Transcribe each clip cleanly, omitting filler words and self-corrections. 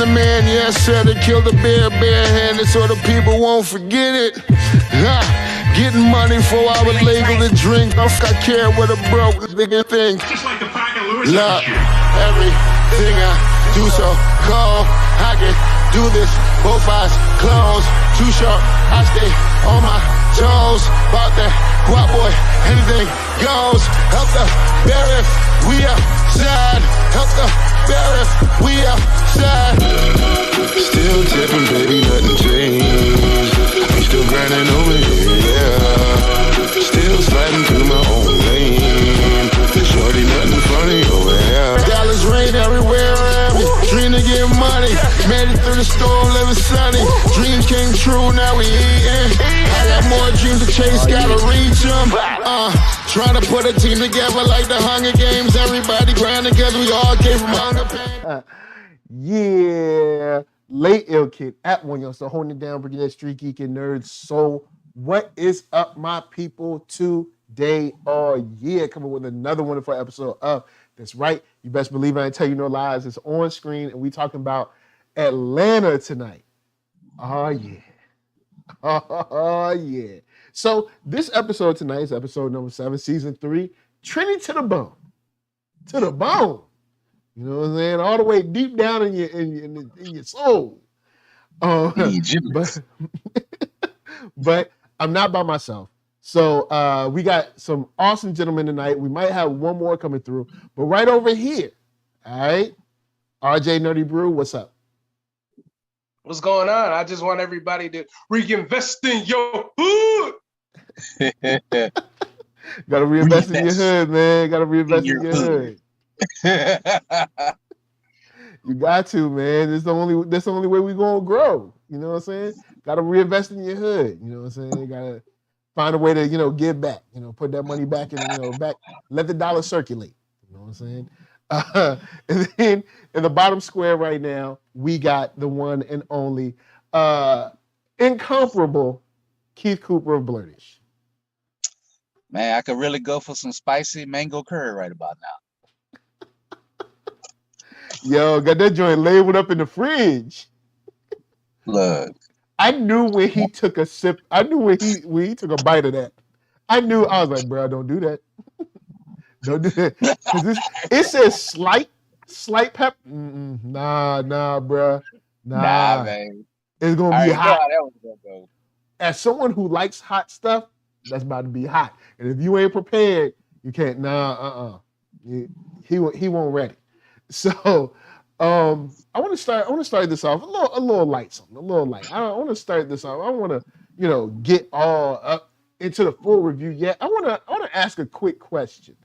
the man, yes sir, they killed the bear barehanded so the people won't forget it. Getting money for I was legal to drink. I care what a broke nigga think. Just like the pack of Lewiz. Look, everything I do so cold. I can do this, both eyes closed. Too short, I stay on my toes. About that guap boy, anything goes. Help the bear if we outside. Help the bear if we outside. Still tipping, baby, nothing changed. We still grinding over here, yeah. Still sliding through my own lane. Shorty, nothing funny over here. Dallas rain everywhere around me. Dream to get money. Made it through the storm, living sunny. Dreams came true, now we eating. I got more dreams to chase, gotta reach them. Trying to put a team together like the Hunger Games. Everybody grinding together, we all came from hunger pain. Yeah. Late Ill Kid at OneYoungsta, holding it down, bringing that StreetGeek and NERDSoul. What is up, my people? Today, coming with another wonderful episode of That's Right. You best believe I ain't tell you no lies. It's on screen, and we talking about Atlanta tonight. Oh, yeah. Oh, yeah. So this episode tonight is episode number 7, season 3, Trini to the bone. To the bone. You know what I'm saying? All the way deep down in your soul. But I'm not by myself. So we got some awesome gentlemen tonight. We might have one more coming through. But right over here, all right, RJ Nerdy Brew, what's up? What's going on? I just want everybody to reinvest in your hood. Gotta reinvest in your hood, man. Gotta reinvest in your hood. You got to, man. That's the only way we gonna grow. You know what I'm saying? Gotta reinvest in your hood. You know what I'm saying? You gotta find a way to, give back. Put that money back in, back. Let the dollar circulate. You know what I'm saying? And then in the bottom square right now, we got the one and only, incomparable Keith Cooper of Blurtish. Man, I could really go for some spicy mango curry right about now. Yo, got that joint labeled up in the fridge. Look. I knew when he took a sip. I knew when he took a bite of that. I was like, bro, don't do that. Don't do that. Because it says slight pep. Nah, bro. Nah, man. It's going to be hot. That was gonna go. As someone who likes hot stuff, that's about to be hot. And if you ain't prepared, you can't. He won't ready. So I want to start this off a little light, something a little light. I want to start this off. I want to get all up into the full review yet. I want to ask a quick question.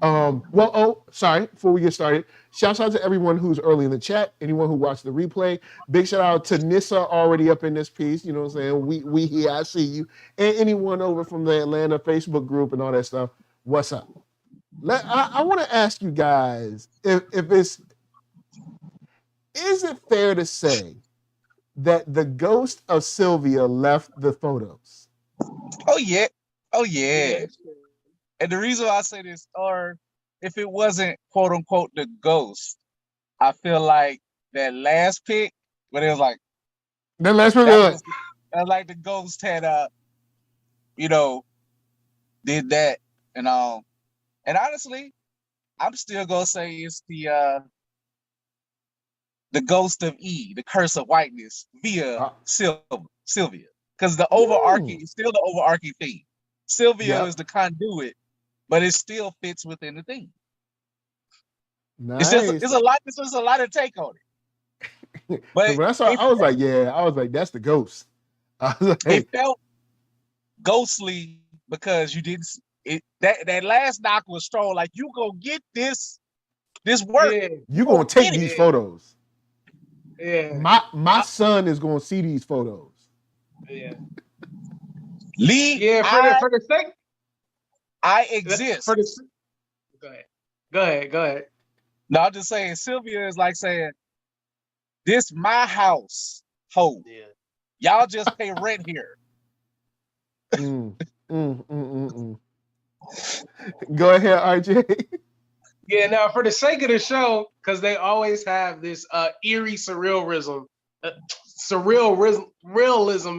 Sorry, before we get started, shout out to everyone who's early in the chat, anyone who watched the replay. Big shout out to Nissa, already up in this piece. You know what I'm saying? We here, I see you. And anyone over from the Atlanta Facebook group and all that stuff. What's up? I want to ask you guys if is it fair to say that the ghost of Sylvia left the photos? Oh yeah. And the reason why I say this, or if it wasn't quote unquote the ghost, I feel like that last pic, when it was like that last pic, like the ghost had did that and all. And honestly, I'm still gonna say it's the ghost of E, the curse of whiteness via Sylvia, because the overarching is still the overarching theme. Sylvia is the conduit, but it still fits within the theme. Nice. It's a lot to take on it. But when I saw, I was like, that's the ghost. It felt ghostly because you didn't. That last knock was strong. Like, you gonna get this work. Yeah. You gonna take these photos. Yeah. My son is gonna see these photos. Yeah. Lee. Yeah. For the sake. I exist. Go ahead. No, I'm just saying. Sylvia is like saying, "This my house, ho. Yeah. Y'all just pay rent here." Go ahead, RJ. Yeah, now for the sake of the show, because they always have this eerie surrealism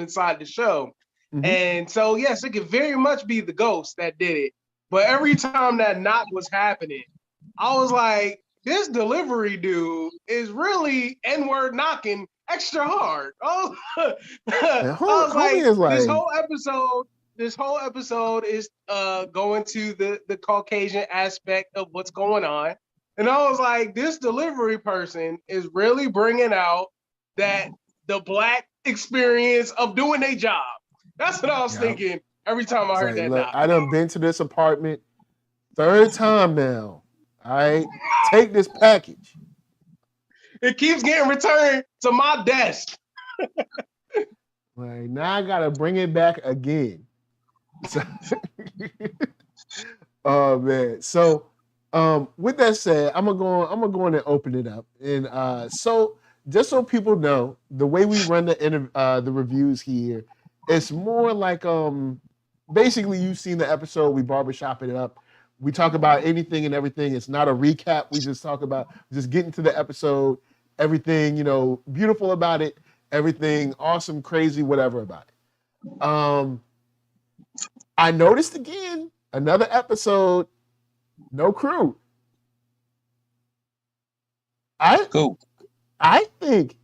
inside the show. Mhm. And so, yes, it could very much be the ghost that did it. But every time that knock was happening, I was like, this delivery dude is really N-word knocking extra hard. Oh, I was like, homie is like, this whole episode is going to the Caucasian aspect of what's going on. And I was like, this delivery person is really bringing out that the Black experience of doing their job. That's what I was thinking every time I heard that. Look, I done been to this apartment 3rd time now. All right, take this package. It keeps getting returned to my desk. Like, now I gotta bring it back again. So, oh man. So with that said, I'm gonna go in and open it up. And so just so people know, the way we run the reviews here, it's more like basically you've seen the episode, we barbershop it up. We talk about anything and everything. It's not a recap. We just talk about just getting to the episode, everything, beautiful about it, everything awesome, crazy, whatever about it. I noticed again, another episode, no crew. I think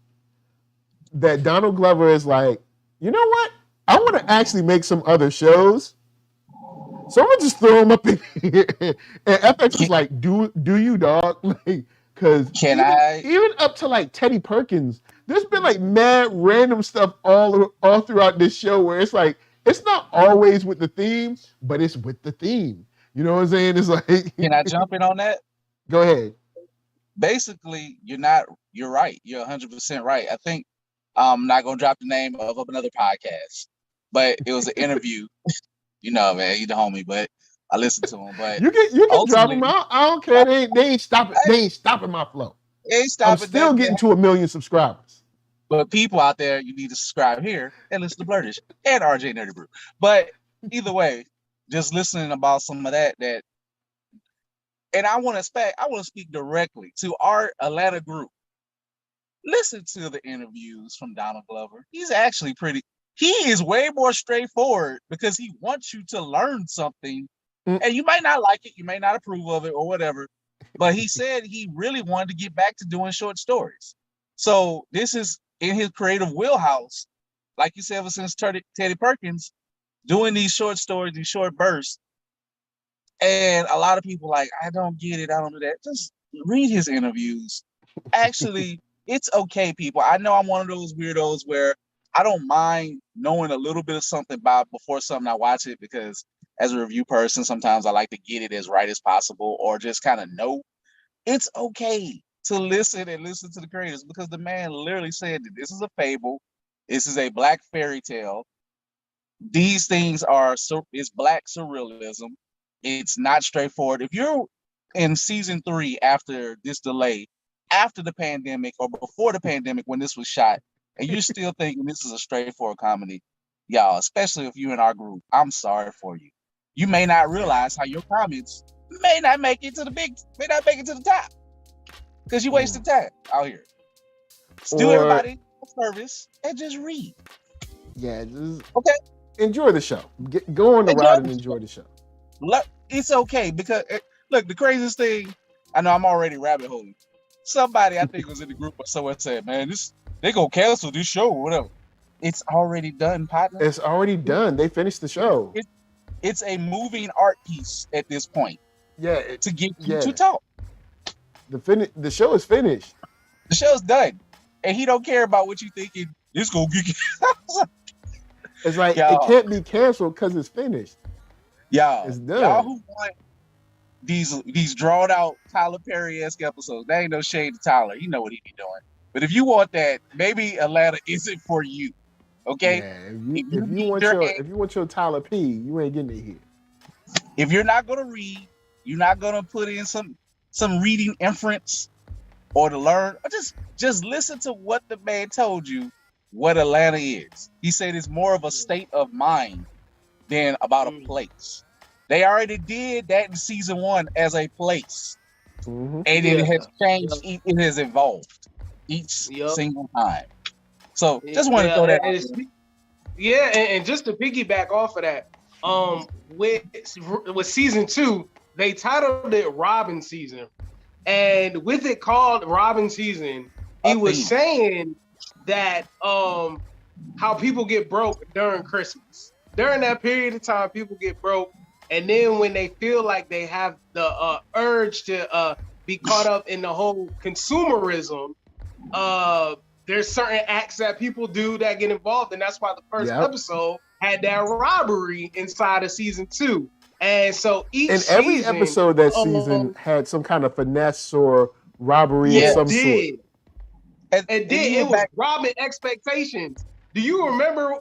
that Donald Glover is like, you know what? I want to actually make some other shows. So I'm gonna just throw him up in here. And FX was like, do you, dog? Like, because even up to like Teddy Perkins, there's been like mad random stuff all throughout this show where it's like, it's not always with the theme, but it's with the theme. You know what I'm saying? It's like, can I jump in on that? Go ahead. Basically, you're right. You're 100% right. I think I'm not gonna drop the name of another podcast, but it was an interview. Man, you the homie, but I listened to him. But you can drop him out. I don't care. They ain't stopping. They ain't stopping my flow. I'm still getting to 1 million subscribers. But people out there, you need to subscribe here and listen to Blurtish and RJ Nerdy Brew. But either way, just listening about some of that, and I want to speak directly to our Atlanta group. Listen to the interviews from Donald Glover. He's actually he is way more straightforward because he wants you to learn something. And you might not like it, you may not approve of it or whatever, but he said he really wanted to get back to doing short stories. So this is in his creative wheelhouse, like you said, ever since Teddy Perkins, doing these short stories, these short bursts. And a lot of people like, I don't get it, I don't do that. Just read his interviews. Actually, it's okay, people. I know I'm one of those weirdos where I don't mind knowing a little bit of something before something I watch it, because as a review person, sometimes I like to get it as right as possible or just kind of know. It's okay to listen to the creators, because the man literally said that this is a fable. This is a Black fairy tale. These things it's Black surrealism. It's not straightforward. If you're in season 3 after this delay, after the pandemic or before the pandemic when this was shot, and you're still thinking this is a straightforward comedy, y'all, especially if you're in our group, I'm sorry for you. You may not realize how your comments may not make it to the top because you wasted time out here. Do everybody service and just read. Yeah, okay. Enjoy the show. Go on the route and enjoy the show. It's okay, because look, the craziest thing, I know I'm already rabbit holing. Somebody I think was in the group or someone said, man, they gonna cancel this show or whatever. It's already done, partner. It's already done. They finished the show. It's a moving art piece at this point. Yeah. To get you to talk. The show is finished. The show's done. And he don't care about what you thinking. It's gonna get It's like, it can't be canceled because it's finished. Y'all, it's done. Y'all who want these drawn out Tyler Perry-esque episodes, that ain't no shade to Tyler. You know what he be doing. But if you want that, maybe Atlanta isn't for you. Okay? Yeah, if you want your Tyler P, you ain't getting it here. If you're not gonna read, you're not gonna put in some reading inference or to learn, or just listen to what the man told you what Atlanta is. He said it's more of a state of mind than about a place. They already did that in season 1 as a place. Mhm. and it has changed. Yep. It has evolved each single time. So just wanted to throw that out there. Yeah, and just to piggyback off of that, with season 2, they titled it Robin season, and with it called Robin season, he was saying that how people get broke during Christmas. During that period of time, people get broke, and then when they feel like they have the urge to be caught up in the whole consumerism, there's certain acts that people do that get involved, and that's why the first episode had that robbery inside of season 2. And so every season, episode that season had some kind of finesse or robbery of some sort. It was robbing expectations. Do you remember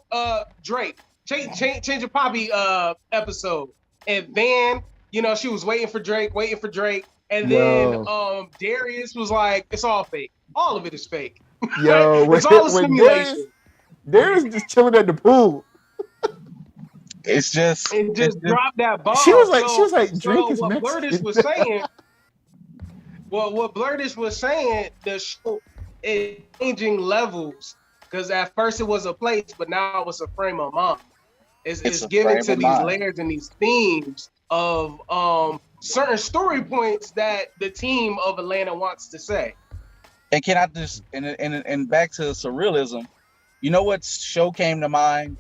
Drake Change Your Poppy episode? And Van, she was waiting for Drake, and then Darius was like, "It's all fake. All of it is fake." Yo, it's all a simulation. Darius just chilling at the pool. It's just dropped that bomb. She was like, Drake is what Mexican. Blurdish was saying. What Blurdish was saying, the show is changing levels, because at first it was a place, but now it's a frame of mind. It's given to these layers and these themes of certain story points that the team of Atlanta wants to say. And can I just and back to surrealism, what show came to mind?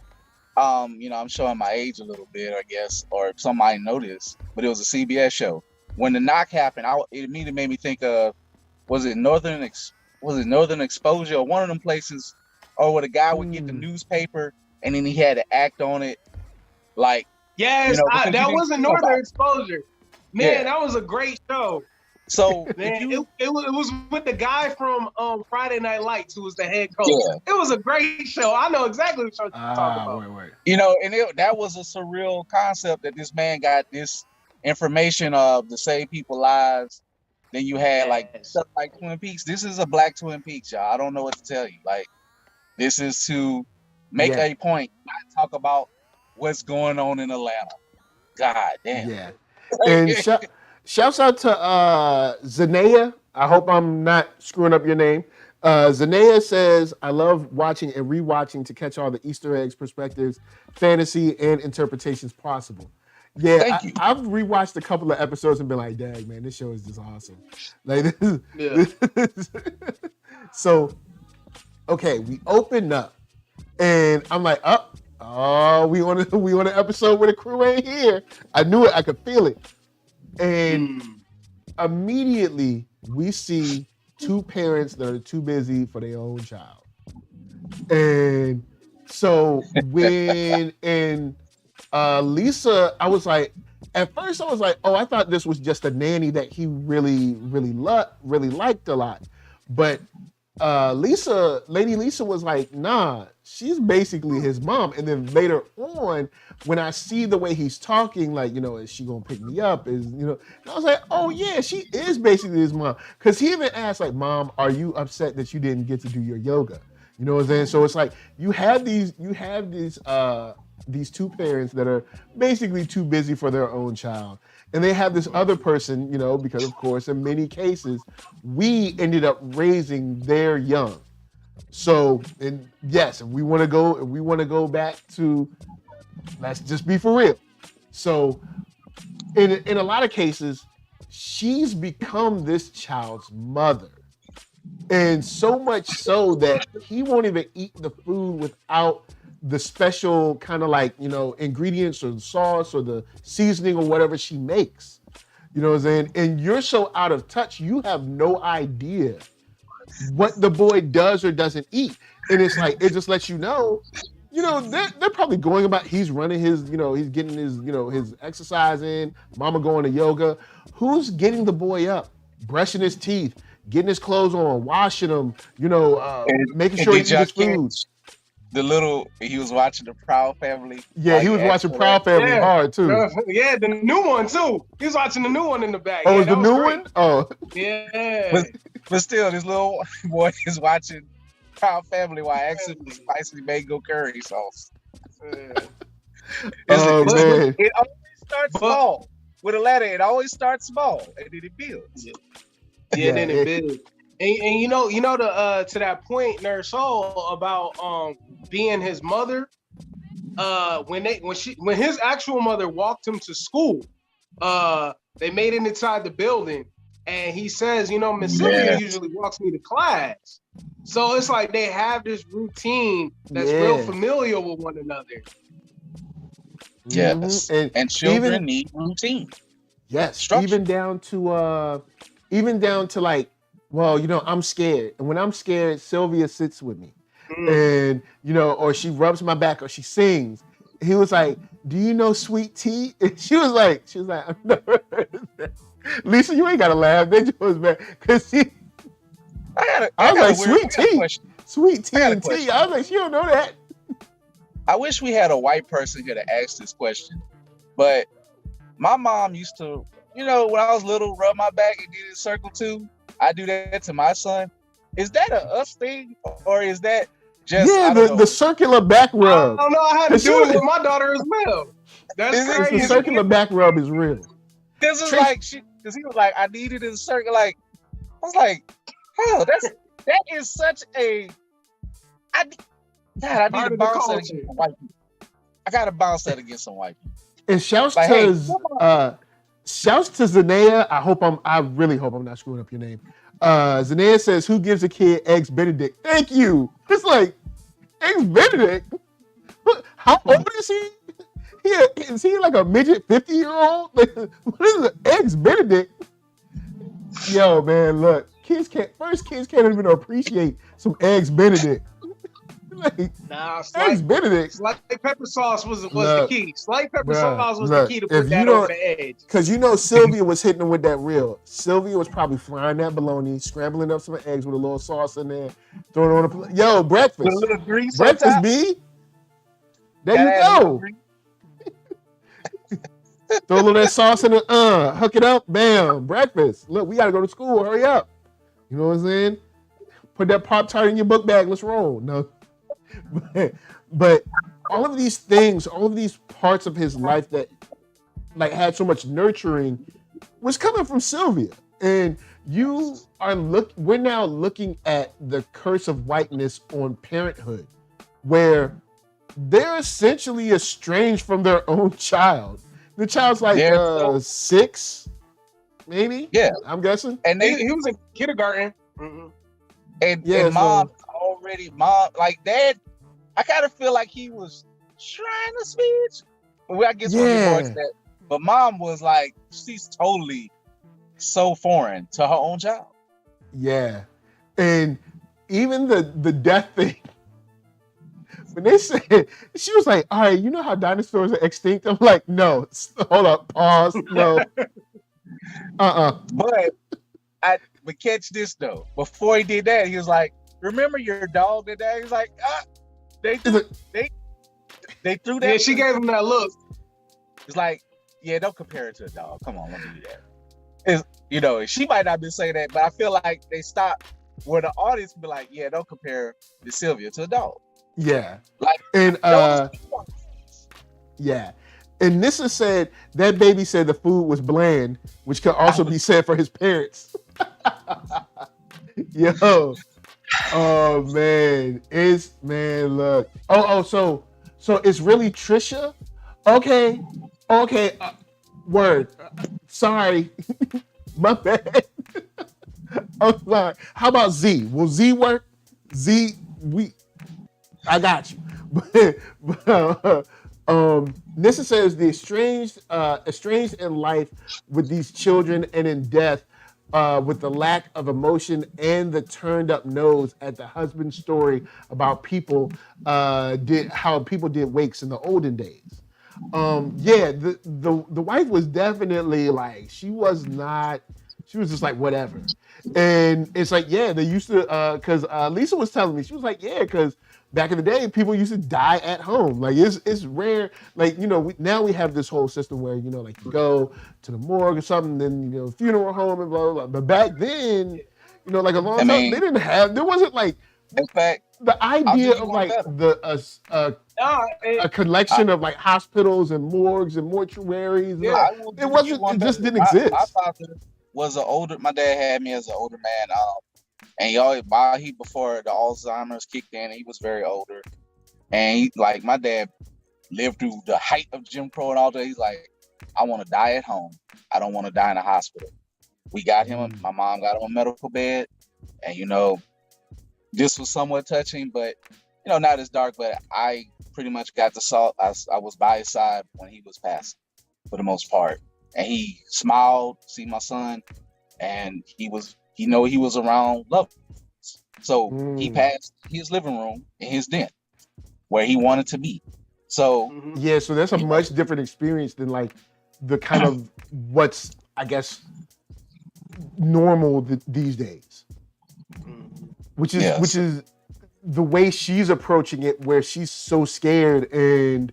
I'm showing my age a little bit, I guess, or somebody noticed, but it was a CBS show. When the knock happened, it immediately made me think of, was it Northern Exposure, or one of them places, or where the guy would get the newspaper and then he had to act on it, like yes, that wasn't Northern Exposure. Man, that was a great show. So man, it was with the guy from Friday Night Lights, who was the head coach. Yeah. It was a great show. I know exactly what you're talking about. Wait. And that was a surreal concept, that this man got this information to save people's lives. Then you had stuff like Twin Peaks. This is a black Twin Peaks, y'all. I don't know what to tell you. Like, this is to make a point, not talk about what's going on in Atlanta. God damn. Yeah. And shouts out to Zanea. I hope I'm not screwing up your name. Zanea says, I love watching and rewatching to catch all the Easter eggs, perspectives, fantasy, and interpretations possible. Yeah, I've rewatched a couple of episodes and been like, dang, man, this show is just awesome. Like, So, okay, we opened up, and I'm like, we on an episode where the crew ain't here. I knew it. I could feel it. And immediately we see two parents that are too busy for their own child. And so when Lisa, I was like, at first I was like, I thought this was just a nanny that he really liked a lot. But Lady Lisa was like, nah, she's basically his mom. And then later on, when I see the way he's talking, like, is she gonna pick me up? And I was like, oh yeah, she is basically his mom. Cause he even asked, like, Mom, are you upset that you didn't get to do your yoga? You know what I'm saying? So it's like you have these two parents that are basically too busy for their own child. And they have this other person, because of course, in many cases, we ended up raising their young. So, and yes, if we want to go back to, let's just be for real. So, in a lot of cases, she's become this child's mother. And so much so that he won't even eat the food without the special kind of ingredients or the sauce or the seasoning or whatever she makes. You know what I'm saying? And you're so out of touch, you have no idea what the boy does or doesn't eat. And it's like, it just lets you know, they're probably going about, he's running his, he's getting his, his exercise in, mama going to yoga. Who's getting the boy up, brushing his teeth, getting his clothes on, washing them, making sure he eats his food. He was watching the Proud Family. Yeah, he was watching Proud Family hard too. Yeah, the new one too. He was watching the new one in the back. Oh, the new one? Oh. Yeah. But still, this little boy is watching Proud Family while asking for spicy mango curry sauce. Oh, man. It always starts small. with a ladder, it always starts small and then it builds. Yeah, then it builds. And you know the to that point, NERDSoul, about being his mother. When his actual mother walked him to school, they made it inside the building, and he says, Miss Sylvia usually walks me to class. So it's like they have this routine that's real familiar with one another. Yes, and children need routine. Yes, structure. even down to like, well, I'm scared, and when I'm scared, Sylvia sits with me, and or she rubs my back, or she sings. He was like, "Do you know Sweet Tea?" And she was like, "I've never heard of that." Lisa, you ain't gotta laugh. They just was bad because I was like, "Sweet Tea, Sweet Tea and tea." I was like, "She don't know that." I wish we had a white person here to ask this question, but my mom used to, when I was little, rub my back and did a circle too. I do that to my son. Is that a us thing, or is that just the circular back rub? I don't know. I had to do it with my daughter as well. That's crazy. The circular back rub is real. This is like because he was like, I needed it in a circle. Like I was like, oh, that is such a. I need to bounce that against some white people. I gotta bounce that against some white people. And shouts to Zanea. I really hope I'm not screwing up your name. Zanea says, "Who gives a kid eggs Benedict?" Thank you. It's like eggs Benedict. How old is he? Is he like a midget 50-year-old? Like, what is an eggs Benedict? Yo, man, look, kids can't even appreciate some eggs Benedict. Eggs Benedict. Slight pepper sauce was the key. Slight pepper sauce was the key to put that over the edge. Because Sylvia was hitting him with that reel. Sylvia was probably frying that bologna, scrambling up some eggs with a little sauce in there, throwing it on a plate. Yo, breakfast. Breakfast, B. There you go. Throw a little of that sauce in the hook it up, bam, breakfast. Look, we gotta go to school. Hurry up. You know what I'm saying? Put that Pop-Tart in your book bag. Let's roll. No. But all of these things, all of these parts of his life that like had so much nurturing was coming from Sylvia. And we're now looking at the curse of whiteness on parenthood, where they're essentially estranged from their own child. The child's like 6, maybe? Yeah. I'm guessing. And he was in kindergarten. Mm-hmm. And mom, like dad, I kind of feel like he was trying to switch. Well, I guess when he voiced that, but mom was like, she's totally so foreign to her own child. Yeah, and even the death thing. When they said, she was like, "All right, you know how dinosaurs are extinct?" I'm like, "No, hold up, pause, no." But catch this though. Before he did that, he was like, "Remember your dog today?" He was like, they threw that. Yeah, she gave him that look. It's like, yeah, don't compare it to a dog. Come on, let me do that. She might not be saying that, but I feel like they stopped where the audience be like, yeah, don't compare the Sylvia to a dog. Yeah. Like, and yeah. And Nissa said that baby said the food was bland, which could also be said for his parents. Yo. Oh man. Look. So it's really Trisha? Okay. Word. Sorry. My bad. I'm sorry. How about Z? Will Z work? Z, I got you. Nissa says the estranged in life with these children and in death, with the lack of emotion and the turned up nose at the husband's story about how people did wakes in the olden days. The wife was definitely like, she was just like whatever. And it's like, yeah, they used to, because Lisa was telling me, she was like, yeah, because back in the day, people used to die at home. Like it's rare. Like, now we have this whole system where, like you go to the morgue or something, then, funeral home and blah, blah, blah. But back then, like a long time, there wasn't like, in fact, the idea of like a collection of like hospitals and morgues and mortuaries. And Yeah. like, I will it do you wasn't. one It just better. didn't exist. My father was an older. My dad had me as an older man. And before the Alzheimer's kicked in, he was very older. And like my dad lived through the height of Jim Crow and all that. He's like, I want to die at home. I don't want to die in a hospital. We got him. My mom got him a medical bed, and this was somewhat touching, but not as dark. But I pretty much got the salt. I was by his side when he was passing, for the most part, and he smiled, see my son, and he was around loved ones. So he passed his living room in his den, where he wanted to be. So yeah, so that's a much different experience than like the kind of what's, I guess, normal these days, which is the way she's approaching it, where she's so scared. And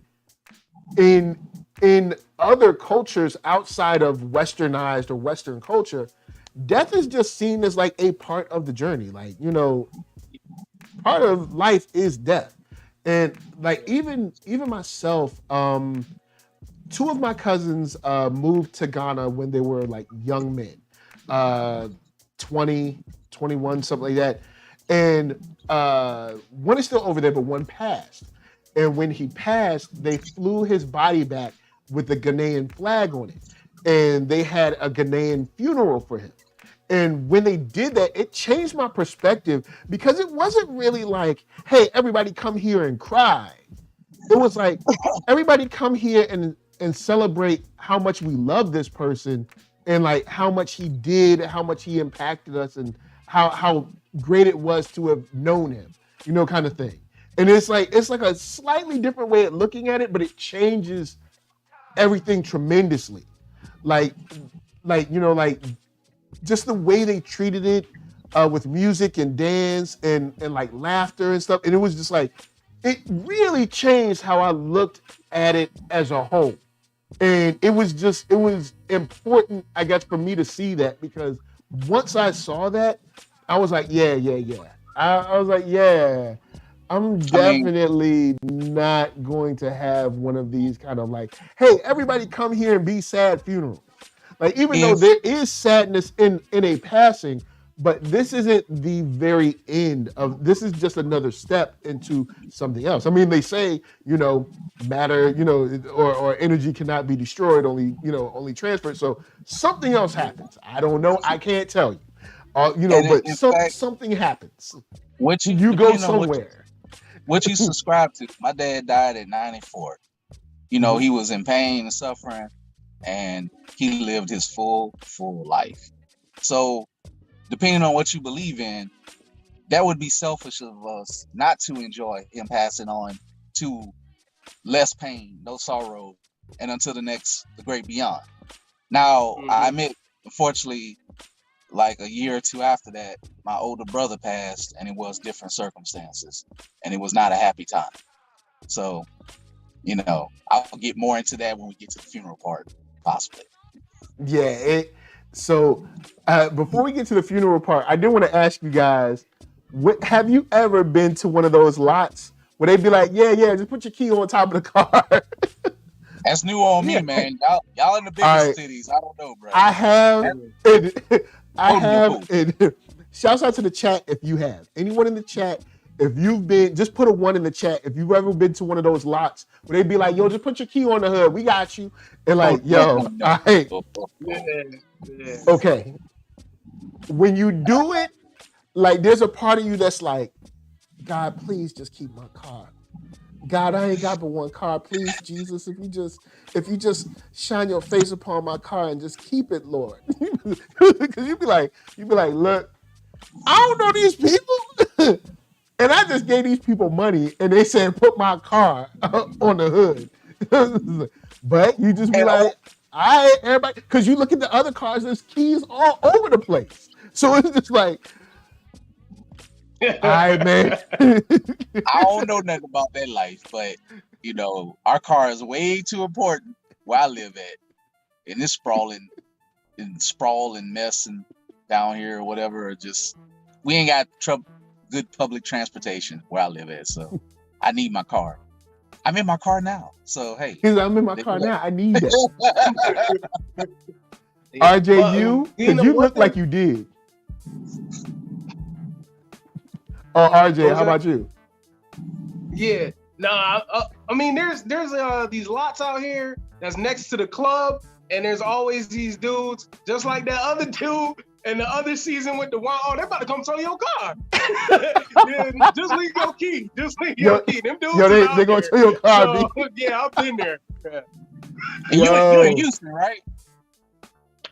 in other cultures outside of westernized or Western culture, death is just seen as like a part of the journey. Like, part of life is death. And like even myself, two of my cousins moved to Ghana when they were like young men, 20, 21, something like that. And one is still over there, but one passed. And when he passed, they flew his body back with the Ghanaian flag on it. And they had a Ghanaian funeral for him. And when they did that, it changed my perspective, because it wasn't really like, hey, everybody come here and cry. It was like, everybody come here and celebrate how much we love this person, and like how much he did, how much he impacted us, and how great it was to have known him, kind of thing. And it's like a slightly different way of looking at it, but it changes everything tremendously. Like just the way they treated it with music and dance and like laughter and stuff. And it was just like, it really changed how I looked at it as a whole. And it was important, I guess, for me to see that, because once I saw that, I was like, yeah. I was like, yeah, I'm definitely not going to have one of these kind of like, hey, everybody come here and be sad funerals. Like, even though there is sadness in a passing, but this isn't the very end of, this is just another step into something else. I mean, they say, matter, or energy cannot be destroyed, only transferred. So something else happens. I don't know. I can't tell you. But something happens. You go somewhere. What you subscribe to. My dad died at 94. He was in pain and suffering, and he lived his full life. So depending on what you believe in, that would be selfish of us not to enjoy him passing on to less pain, no sorrow, and until the great beyond. Now, I admit, unfortunately, like a year or two after that, my older brother passed, and it was different circumstances, and it was not a happy time. So, I'll get more into that when we get to the funeral part, possibly. Yeah. So before we get to the funeral part, I do want to ask you guys, have you ever been to one of those lots where they'd be like, yeah, just put your key on top of the car? That's new on me, man. Y'all in the biggest cities. I don't know, bro. I have. And shouts out to the chat if you have. Anyone in the chat, if you've been, just put a 1 in the chat if you've ever been to one of those lots where they'd be like, yo, just put your key on the hood. We got you. And like, all right. Yeah. Okay. When you do it, like, there's a part of you that's like, God, please just keep my car. God, I ain't got but one car. Please, Jesus, if you just shine your face upon my car and just keep it, Lord. Because you'd be like, look, I don't know these people. And I just gave these people money and they said, put my car on the hood. But you just be like, all right, everybody, because you look at the other cars, there's keys all over the place. So it's just like, all right, man. I don't know nothing about that life, but our car is way too important where I live at. And this sprawl and mess and down here or whatever, we ain't got good public transportation where I live at. So I need my car. I'm in my car now. So hey. He's like, I'm in my car now. I need that. Yeah. RJ, But, you? you Because know you what look like you did. Oh, RJ, how about you? Yeah. Nah, I mean, there's these lots out here that's next to the club, and there's always these dudes, just like that other dude in the other season with the wine. Oh, they're about to come tow your car. Yeah, just leave your key. Just leave your key. Them dudes Yo, is out they gonna there. tow your car, So, B. yeah, I've been there. Yeah. And you in Houston, right?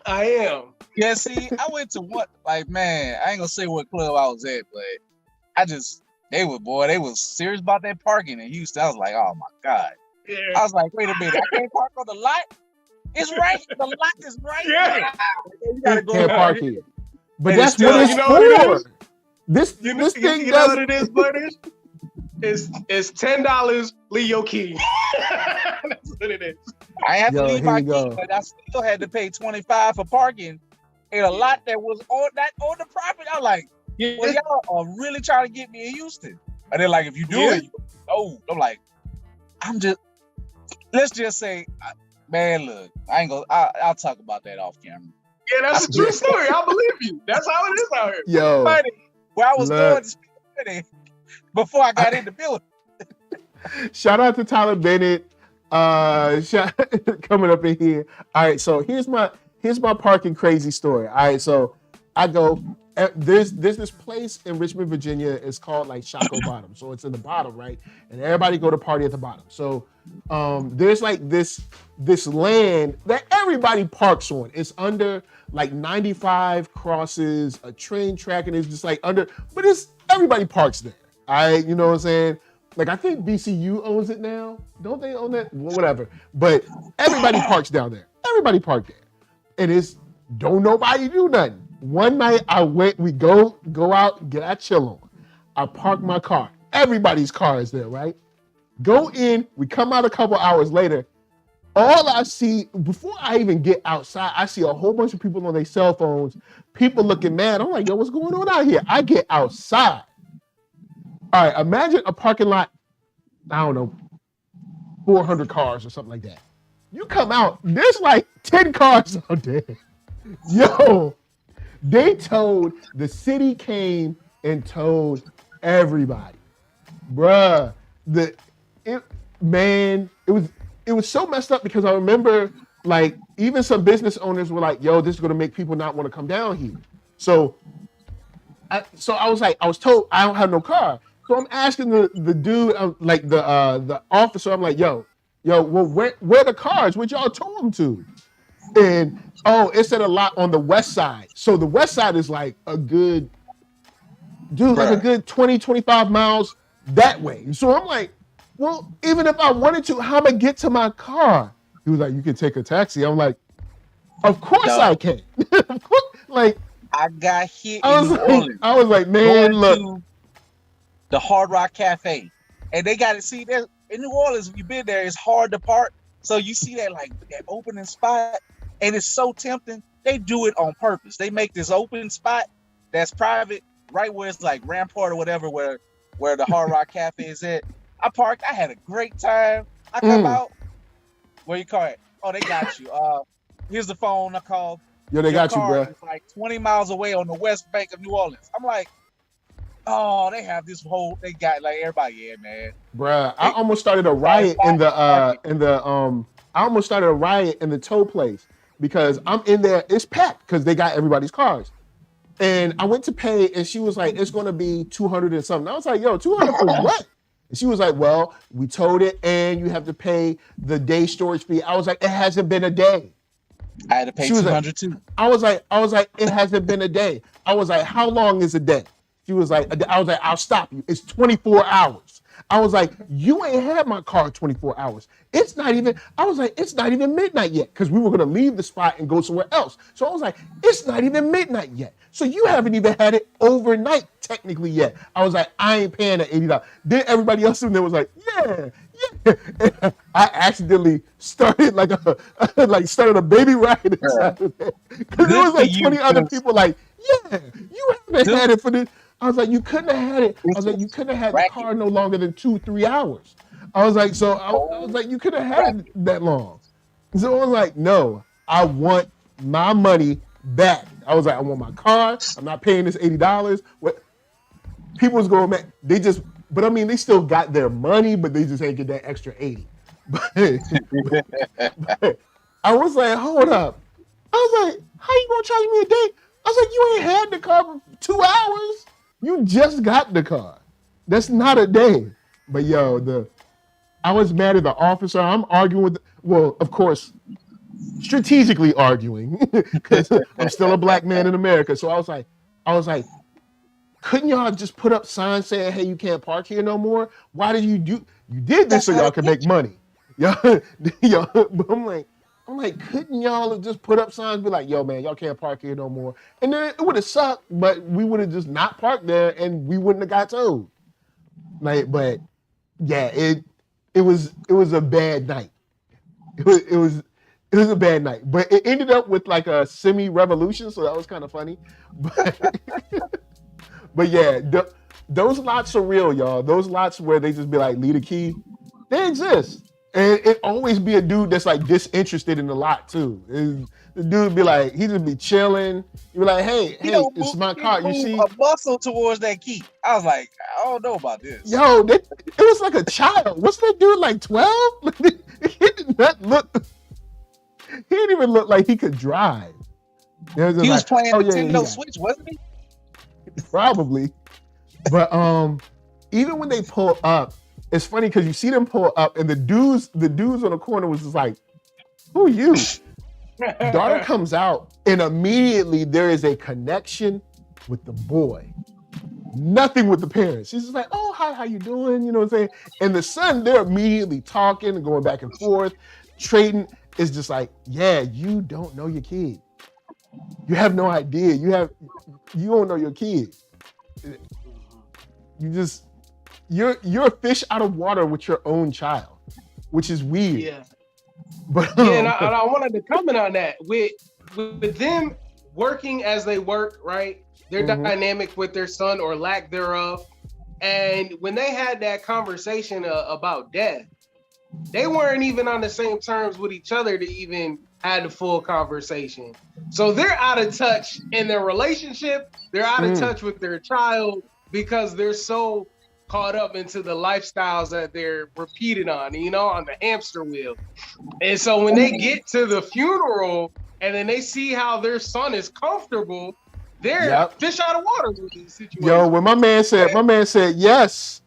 I am. Yeah, see, I went to man, I ain't gonna say what club I was at, but they was serious about that parking in Houston. I was like, oh my God. Yeah. I was like, wait a minute, I can't park on the lot? It's right, the lot is right here. You gotta go Can't there. park here. But And that's still, what it's you know what it for. This thing You know does. what it is, Butters? It's $10, leave your key. That's what it is. I had to Yo, leave here my you key, go. but I still had to pay $25 for parking in a lot that was on the property. I was like, well, y'all are really trying to get me in Houston. And they're like, if you do it, I'm like, let's just say, man, look, I'll talk about that off camera. Yeah, that's a true story. I believe you. That's how it is out here. Yo, Where I was going to speak before I got in the building. shout out to Tyler Bennett coming up in here. All right, so here's my parking crazy story. All right, so I go, there's this place in Richmond, Virginia. It's called like Shockoe Bottom. So it's in the bottom, right? And everybody go to party at the bottom. So there's like this land that everybody parks on. It's under like 95 crosses, a train track, and it's just like under, but everybody parks there. All right, you know what I'm saying? Like I think BCU owns it now. Don't they own that? Well, whatever. But everybody parks down there. Everybody parked there. And don't nobody do nothing. One night we go out, get our chill on. I park my car. Everybody's car is there, right? Go in, we come out a couple hours later. All I see, before I even get outside, I see a whole bunch of people on their cell phones, people looking mad. I'm like, yo, what's going on out here? I get outside. All right, imagine a parking lot, I don't know, 400 cars or something like that. You come out, there's like 10 cars out there. Yo, the city came and told everybody. Bruh, it was so messed up because I remember like even some business owners were like, yo, this is gonna make people not want to come down here. So I was told I don't have no car. So I'm asking the dude, like the officer, I'm like, yo, well, where the cars? What y'all told them to? And it said a lot on the west side. So the west side is like a good 20, 25 miles that way. So I'm like, well, even if I wanted to, how am I get to my car? He was like, you can take a taxi. I'm like, of course I can. Of course, like I got hit in New Orleans. I was like, man, look. To the Hard Rock Cafe. And they got to see that in New Orleans, if you've been there, it's hard to park. So you see that like that opening spot, and it's so tempting. They do it on purpose. They make this open spot that's private, right where it's like Rampart or whatever, where the Hard Rock Cafe is at. I parked. I had a great time. I come out. Where you call it? Oh, they got you. Here's the phone I called. Yo, they got you, bro. It's like 20 miles away on the west bank of New Orleans. I'm like, oh, they have this whole. They got like everybody, yeah, man. Bruh, I almost started a riot in the tow place because I'm in there. It's packed because they got everybody's cars. And I went to pay, and she was like, "It's going to be 200 and something." I was like, "Yo, 200 for what?" And she was like, "Well, we towed it, and you have to pay the day storage fee." I was like, "It hasn't been a day." I had to pay 200 too. I was like, "It hasn't been a day." I was like, "How long is a day?" She was like, "I was like, I'll stop you. It's 24 hours." I was like, "You ain't had my car 24 hours. It's not even midnight yet," because we were going to leave the spot and go somewhere else. So I was like, "It's not even midnight yet. So you haven't even had it overnight technically yet." I was like, "I ain't paying that $80. Then everybody else in there was like, yeah. And I accidentally started started a baby riot inside of there. Because there was like 20 other people like, "Yeah, you haven't had it for this." I was like, "You couldn't have had it." I was like, "You couldn't have had the car no longer than 2-3 hours." I was like, so I was like, you could have had it that long. So I was like, no, I want my money back. I was like, I want my car. I'm not paying this $80. What people was going, man, they just, but I mean, they still got their money, but they just ain't get that extra 80. But I was like, hold up. I was like, how you gonna charge me a day? I was like, you ain't had the car for 2 hours. You just got the car. That's not a day. But yo, I was mad at the officer. I'm arguing with, well, of course, strategically arguing because I'm still a black man in America. So I was like, couldn't y'all just put up signs saying, hey, you can't park here no more? Why did you did this so y'all can make money? But I'm like, couldn't y'all have just put up signs, be like, yo, man, y'all can't park here no more? And then it would have sucked, but we would have just not parked there and we wouldn't have got towed. Like, but yeah, it was a bad night. It was a bad night, but it ended up with like a semi-revolution, so that was kind of funny. But yeah, those lots are real, y'all. Those lots where they just be like, leave the key, they exist. And it always be a dude that's like disinterested in the lot too. The dude be like, he just be chilling. He be like, hey, it's my car. You see a muscle towards that key. I was like, I don't know about this. Yo, it was like a child. What's that dude, like 12? He did not look. He didn't even look like he could drive. He was playing Nintendo Switch, wasn't he? Probably. But even when they pull up, it's funny because you see them pull up and the dudes on the corner was just like, who are you? Daughter comes out and immediately there is a connection with the boy. Nothing with the parents. She's just like, oh, hi, how you doing? You know what I'm saying? And the son, they're immediately talking and going back and forth, trading. It's just like, yeah, you don't know your kid. You have no idea. You don't know your kid. You're a fish out of water with your own child, which is weird. Yeah. But and I wanted to comment on that with them working as they work, right? Their dynamic with their son or lack thereof. And when they had that conversation about death, they weren't even on the same terms with each other to even have the full conversation. So they're out of touch in their relationship. They're out of touch with their child because they're so caught up into the lifestyles that they're repeated on, on the hamster wheel. And so when they get to the funeral and then they see how their son is comfortable, they're fish out of water with this situation. Yo, when my man said yes.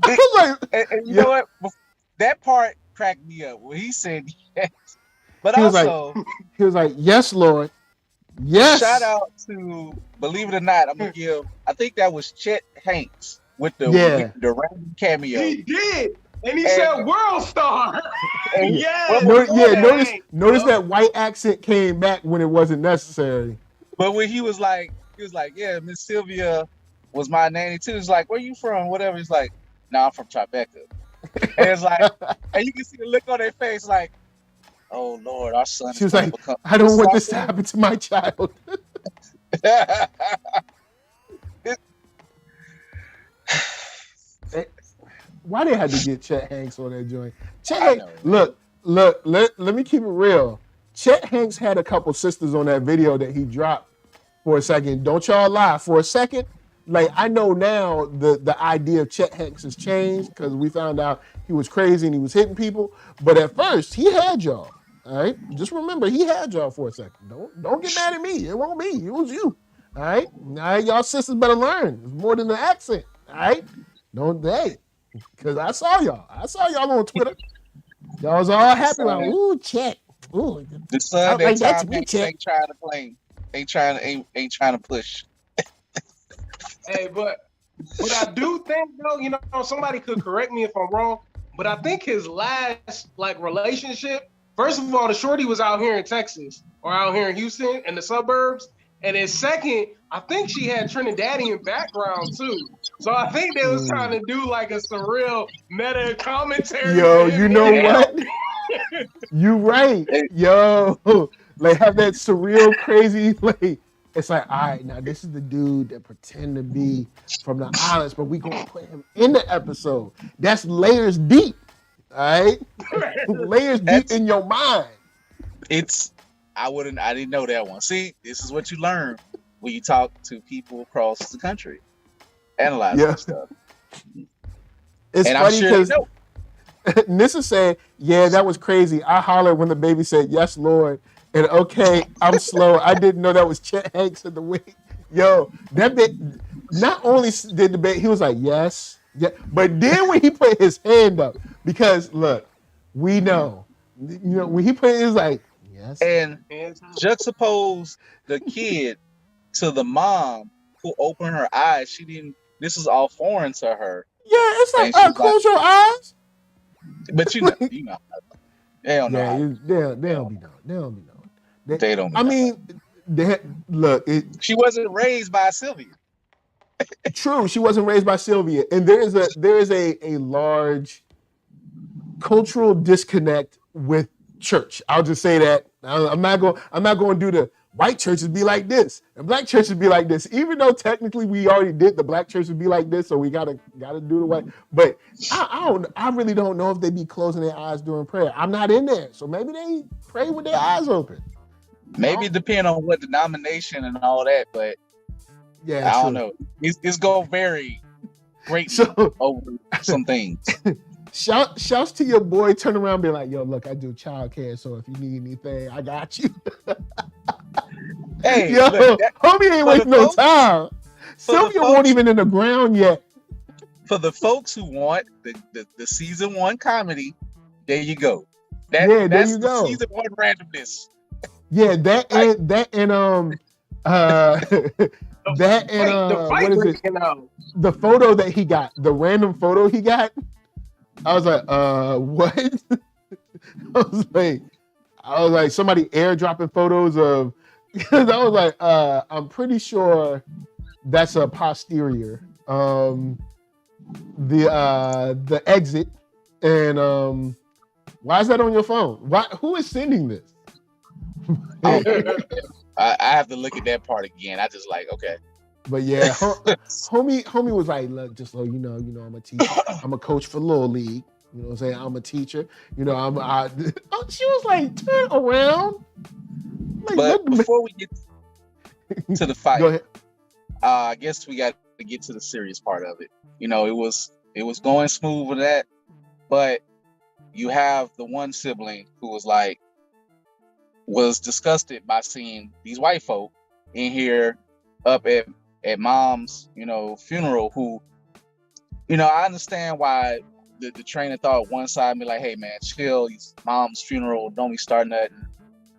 I was like, and you know what? That part cracked me up when he said yes. But he was like, yes, Lord. Yes. Shout out to, believe it or not, I'm gonna give. I think that was Chet Hanks with the random cameo. He did, and he said "World Star." Notice that white accent came back when it wasn't necessary. But when he was like, yeah, Miss Sylvia was my nanny too. It's like, where you from? Whatever. He's like, nah, I'm from Tribeca. And it's like, and you can see the look on their face, like, oh Lord, our son. She was like, I don't want this to happen to my child. Why they had to get Chet Hanks on that joint? Chet Hanks, look, let me keep it real. Chet Hanks had a couple sisters on that video that he dropped for a second. Don't y'all lie. For a second, like, I know now the idea of Chet Hanks has changed because we found out he was crazy and he was hitting people. But at first, he had y'all. All right, just remember he had y'all for a second. Don't get mad at me. It won't me. It was you. All right, y'all sisters better learn. It's more than the accent. All right, don't they? Because I saw y'all on Twitter. Y'all was all happy like, ooh, Chet. Ooh, the son that Tom Hanks ain't trying to play. Ain't trying to push. Hey, but I do think though, somebody could correct me if I'm wrong, but I think his last relationship. First of all, the shorty was out here in Texas or out here in Houston in the suburbs. And then second, I think she had Trinidadian background too. So I think they was trying to do like a surreal meta commentary. Yo, you know what? You right. Yo, like have that surreal, crazy, like, it's like, all right, now this is the dude that pretend to be from the islands, but we gonna put him in the episode. That's layers deep, all right? Layers deep in your mind. I didn't know that one. See, this is what you learn when you talk to people across the country, analyzing stuff. It's and funny because I'm sure Nissa said, yeah, that was crazy. I hollered when the baby said, yes, Lord. And okay, I'm slow. I didn't know that was Chet Hanks in the wing. Yo, that bit, not only did the baby, he was like, yes. Yeah. But then when he put his hand up, because look, we know, when he put it, was like, yes. And juxtapose the kid to the mom who opened her eyes. This is all foreign to her. Yeah, it's like, close your eyes. But you know, they don't know. Yeah, they don't be knowing. They don't be knowing. They don't. I mean, look. She wasn't raised by Sylvia. True, she wasn't raised by Sylvia, and there is a large cultural disconnect with church. I'll just say that. I'm not going to do the white churches be like this and black churches be like this, even though technically we already did the black churches be like this, so we gotta do the white. But I really don't know if they be closing their eyes during prayer. I'm not in there, so maybe they pray with their eyes open. Maybe it depends on what denomination and all that, but yeah, I don't know. It's gonna vary greatly over some things. Shouts to your boy. Turn around and be like, yo, look, I do childcare, so if you need anything, I got you. Hey, yo, look, homie ain't wasting no time. Sylvia won't even in the ground yet. For the folks who want the season 1 comedy, there you go. That's the season 1 randomness. Yeah, that and what is it? The photo that he got, the random photo he got. I was like, what? I was like, somebody airdropping photos of. Because I was like, I'm pretty sure that's a posterior. The exit, and why is that on your phone? Who is sending this? I have to look at that part again. I just like, okay. But yeah, homie was like, look, just so you know, I'm a teacher. I'm a coach for Little League. You know what I'm saying? I'm a teacher. You know, she was like, turn around. Like, but before we get to the fight, go ahead. I guess we got to get to the serious part of it. You know, it was going smooth with that, but you have the one sibling who was disgusted by seeing these white folk in here up at mom's, funeral, who, I understand why the train of thought one side be like, hey man, chill, it's mom's funeral, don't be starting nothing.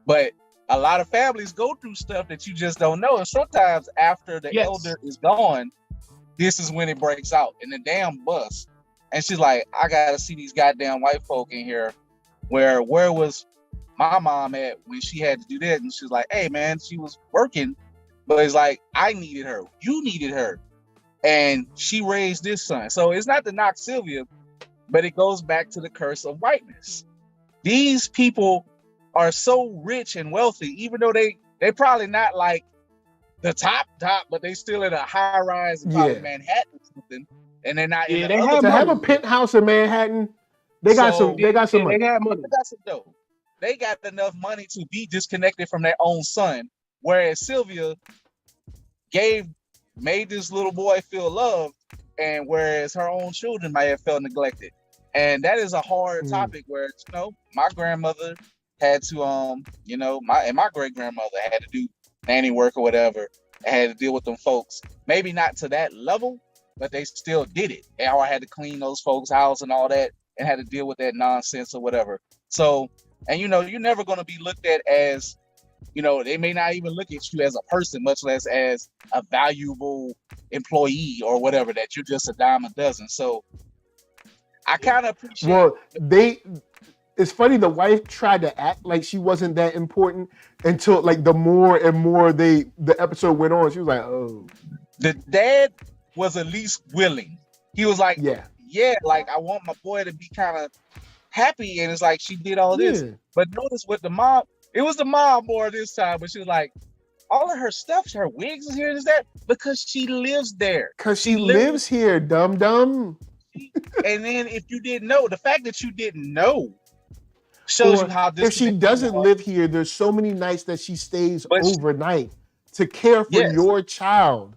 But a lot of families go through stuff that you just don't know. And sometimes after the elder is gone, this is when it breaks out in the damn bus. And she's like, I gotta see these goddamn white folk in here. Where was my mom at when she had to do that? And she's like, hey man, she was working. But it's like, I needed her. You needed her. And she raised this son. So it's not to knock Sylvia, but it goes back to the curse of whiteness. These people are so rich and wealthy, even though they probably not like the top, but they still in a high rise in probably Manhattan or something. And they're not have a penthouse in Manhattan. They got some money. They got some dough. They got enough money to be disconnected from their own son. Whereas Sylvia made this little boy feel loved, and whereas her own children might have felt neglected. And that is a hard topic where, my grandmother had to, my great grandmother had to do nanny work or whatever, and had to deal with them folks. Maybe not to that level, but they still did it. And I had to clean those folks' house and all that, and had to deal with that nonsense or whatever. So, and you're never going to be looked at as, they may not even look at you as a person, much less as a valuable employee or whatever, that you're just a dime a dozen. So I kind of appreciate. Well, it's funny, the wife tried to act like she wasn't that important until like the more and more the episode went on, she was like, oh. The dad was at least willing. He was like, yeah, like I want my boy to be kind of happy, and it's like she did all this. But notice with the mom, it was the mom more this time, but she was like, all of her stuff, her wigs is here, is that because she lives there. Because she lives here, dum. And then if you didn't know, the fact that you didn't know shows you how if she doesn't live here, there's so many nights that she stays overnight to care for your child.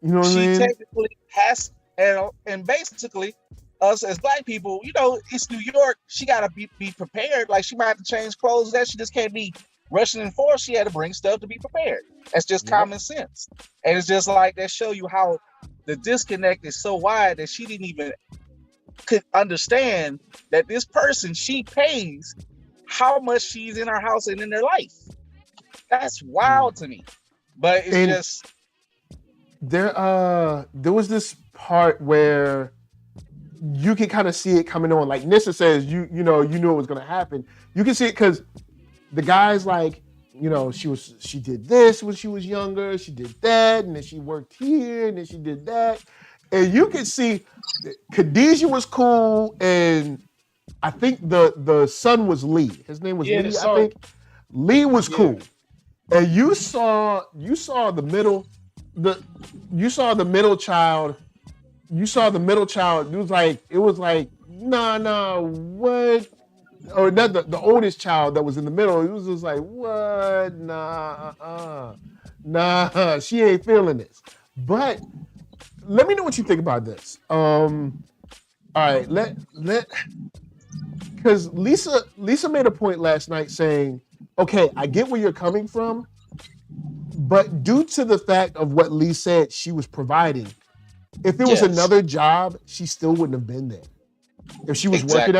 You know what I mean? She technically has, and basically, us as Black people, you know, it's New York. She gotta be prepared. Like she might have to change clothes. That she just can't be rushing in force. She had to bring stuff to be prepared. That's just common sense. And it's just like that show you how the disconnect is so wide that she didn't even could understand that this person she pays how much she's in her house and in their life. That's wild to me. But it's just there was this part where you can kind of see it coming on. Like Nissa says, you knew it was gonna happen. You can see it because the guy's like, you know, she did this when she was younger, she did that, and then she worked here, and then she did that. And you can see Khadijah was cool, and I think the son was Lee. His name was Lee, I think. Lee was cool. And you saw the middle child. You saw the middle child. It was like, nah, what? Or not the oldest child that was in the middle. It was just like, what? Nah, she ain't feeling this. But let me know what you think about this. All right, because Lisa made a point last night saying, okay, I get where you're coming from, but due to the fact of what Lee said she was providing, if it was another job, she still wouldn't have been there. If she was working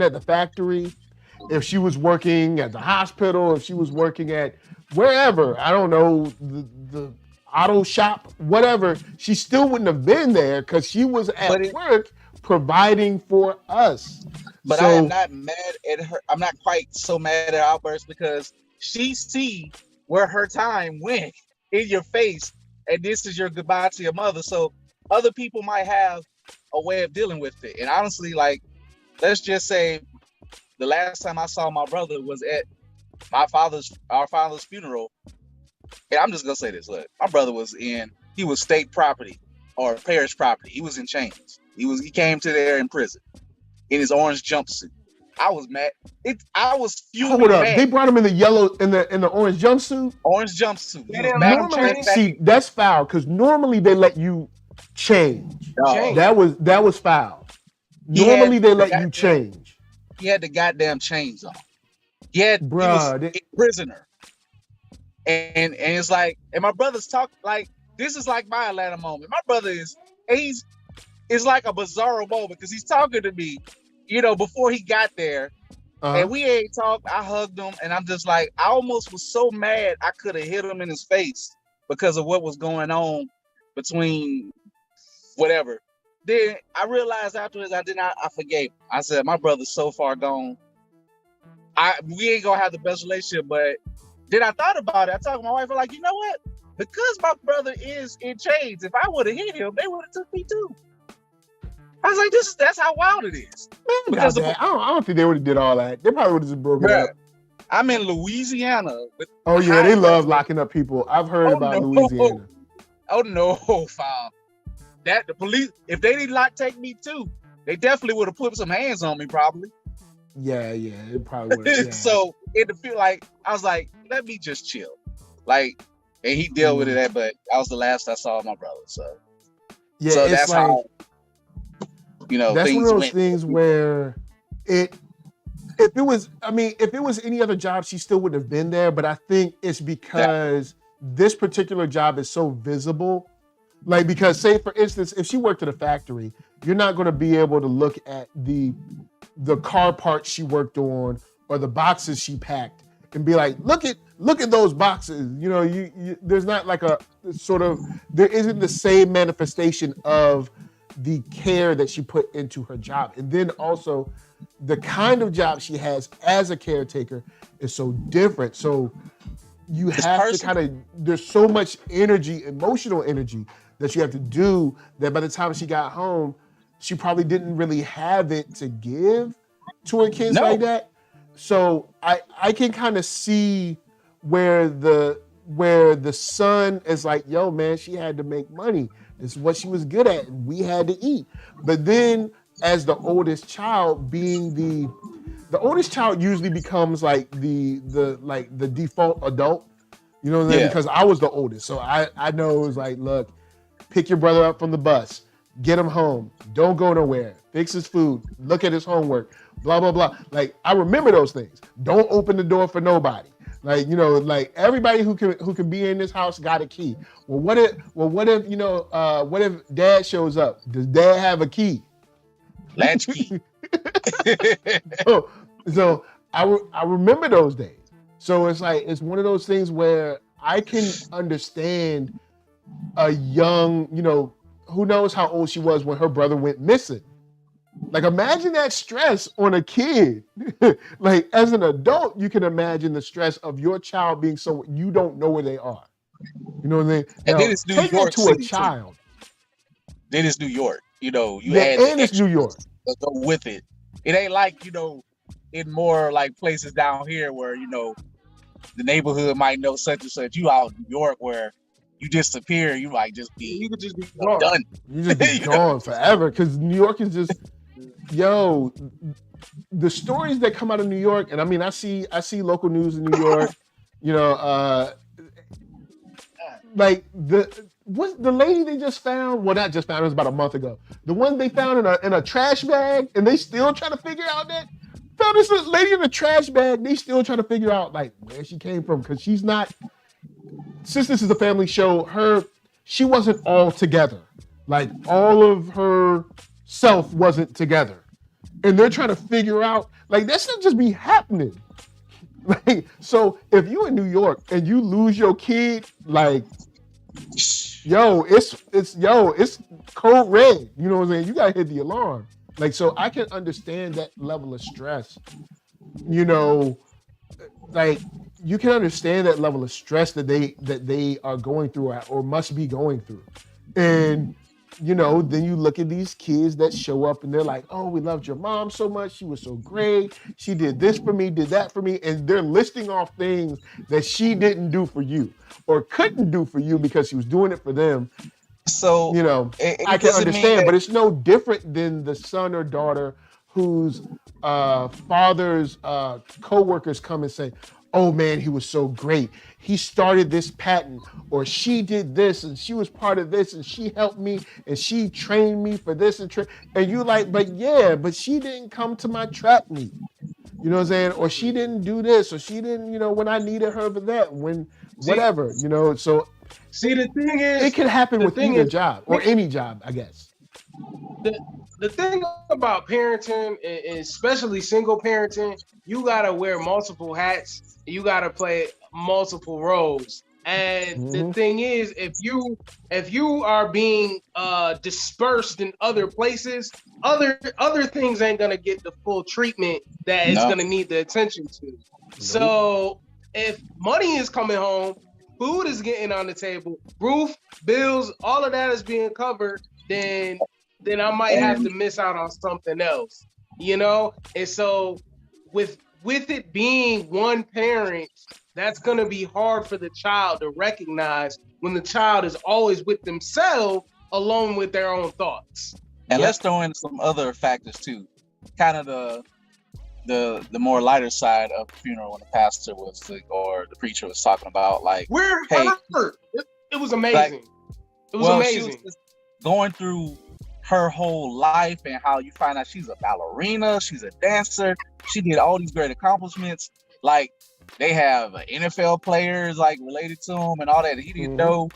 at the factory, if she was working at the hospital, if she was working at wherever, I don't know, the auto shop, whatever, she still wouldn't have been there because she was at work providing for us. But I am not mad at her. I'm not quite so mad at her outburst because she see where her time went in your face, and this is your goodbye to your mother. So other people might have a way of dealing with it. And honestly, like, let's just say the last time I saw my brother was at our father's funeral. And I'm just gonna say this, look, my brother he was state property or parish property. He was in chains. He came to there in prison in his orange jumpsuit. I was mad. I was fuming. Hold up. Mad. They brought him in the yellow, in the orange jumpsuit? Orange jumpsuit. Normally, see, that's foul, because normally they let you change. That was foul. Normally they let you change. He had the goddamn chains on. He was a prisoner. And it's like, and my brother's talking like, this is like my Atlanta moment. My brother it's like a bizarre moment because he's talking to me, you know, before he got there. And we ain't talked. I hugged him, and I'm just like, I almost was so mad I could have hit him in his face because of what was going on between whatever. Then I realized afterwards I forgave him. I said, my brother's so far gone. We ain't gonna have the best relationship, but then I thought about it. I talked to my wife, I'm like, you know what? Because my brother is in chains, if I would have hit him, they would have took me too. I was like, that's how wild it is. Because I don't think they would have did all that. They probably would have just broken up. I'm in Louisiana. They love locking up people. I've heard about Louisiana. Oh no, fam. The police, if they didn't take me too, they definitely would have put some hands on me, probably. Yeah, it probably would have. Yeah. So it feel like I was like, let me just chill. Like, and he dealt with it, but that was the last I saw of my brother. So yeah, so that's like, how, you know, that's things one of those things where if it was any other job, she still wouldn't have been there. But I think it's because this particular job is so visible. Like, because say for instance, if she worked at a factory, you're not going to be able to look at the car parts she worked on or the boxes she packed and be like, look at those boxes. You know, you there's not like a sort of, there isn't the same manifestation of the care that she put into her job. And then also the kind of job she has as a caretaker is so different. So you have to kind of, there's so much energy, emotional energy that you have to do that by the time she got home, she probably didn't really have it to give to her kids like that. So I can kind of see where the where the son is like, yo, man, she had to make money. This is what she was good at. And we had to eat. But then as the oldest child, being the oldest child usually becomes like the default adult. You know what I mean? Because I was the oldest. So I know it was like, look, pick your brother up from the bus, get him home, don't go nowhere, fix his food, look at his homework, blah, blah, blah. Like, I remember those things. Don't open the door for nobody. Like, you know, like everybody who can be in this house got a key. Well, what if what if dad shows up? Does dad have a key? Latch key. So I remember those days. So it's like, it's one of those things where I can understand a young, you know, who knows how old she was when her brother went missing. Like, imagine that stress on a kid. Like, as an adult, you can imagine the stress of your child being so, you don't know where they are. You know what I mean? And then it's New York to City a child. Too. Then it's New York. You know, and it's New York. Go with it. It ain't like, you know, in more like places down here where, you know, the neighborhood might know such and such. You out in New York where you disappear, you might just be, you could just be gone. Done. You just be gone forever, because New York is just, yo, the stories that come out of New York, and I mean, I see local news in New York, you know, like what's the lady they just found? Well, not just found, it was about a month ago. The one they found in a trash bag, and they still trying to figure out that. Found this lady in a trash bag. They still trying to figure out like where she came from, because she's not. Since this is a family show, she wasn't all together. Like, all of her self wasn't together, and they're trying to figure out, like, that should just be happening. Like, so if you in New York and you lose your kid, like, yo, it's code red. You know what I'm saying? You gotta hit the alarm. Like, so I can understand that level of stress. You know, like, you can understand that level of stress that they are going through or must be going through. And, you know, then you look at these kids that show up and they're like, oh, we loved your mom so much. She was so great. She did this for me, did that for me. And they're listing off things that she didn't do for you or couldn't do for you because she was doing it for them. So, you know, I can understand, but it's no different than the son or daughter whose father's co-workers come and say, oh man, he was so great. He started this patent, or she did this and she was part of this and she helped me and she trained me for this and you like, but she didn't come to my track meet. You know what I'm saying? Or she didn't do this, or she didn't, you know, when I needed her for that, whatever, you know, so. See, the thing is, it can happen with either job or any job, I guess. The thing about parenting, and especially single parenting, you gotta wear multiple hats. You gotta play multiple roles. And the thing is, if you are being dispersed in other places, other things ain't gonna get the full treatment that it's gonna need the attention to. So if money is coming home, food is getting on the table, roof, bills, all of that is being covered, then I might have to miss out on something else, you know? And so with it being one parent, that's gonna be hard for the child to recognize when the child is always with themselves, alone with their own thoughts. And let's throw in some other factors too. Kind of the more lighter side of the funeral when the pastor or the preacher was talking about, like, it was amazing. It was amazing. She was just going through her whole life and how you find out she's a ballerina, she's a dancer, she did all these great accomplishments. Like, they have NFL players like related to him and all that he didn't know.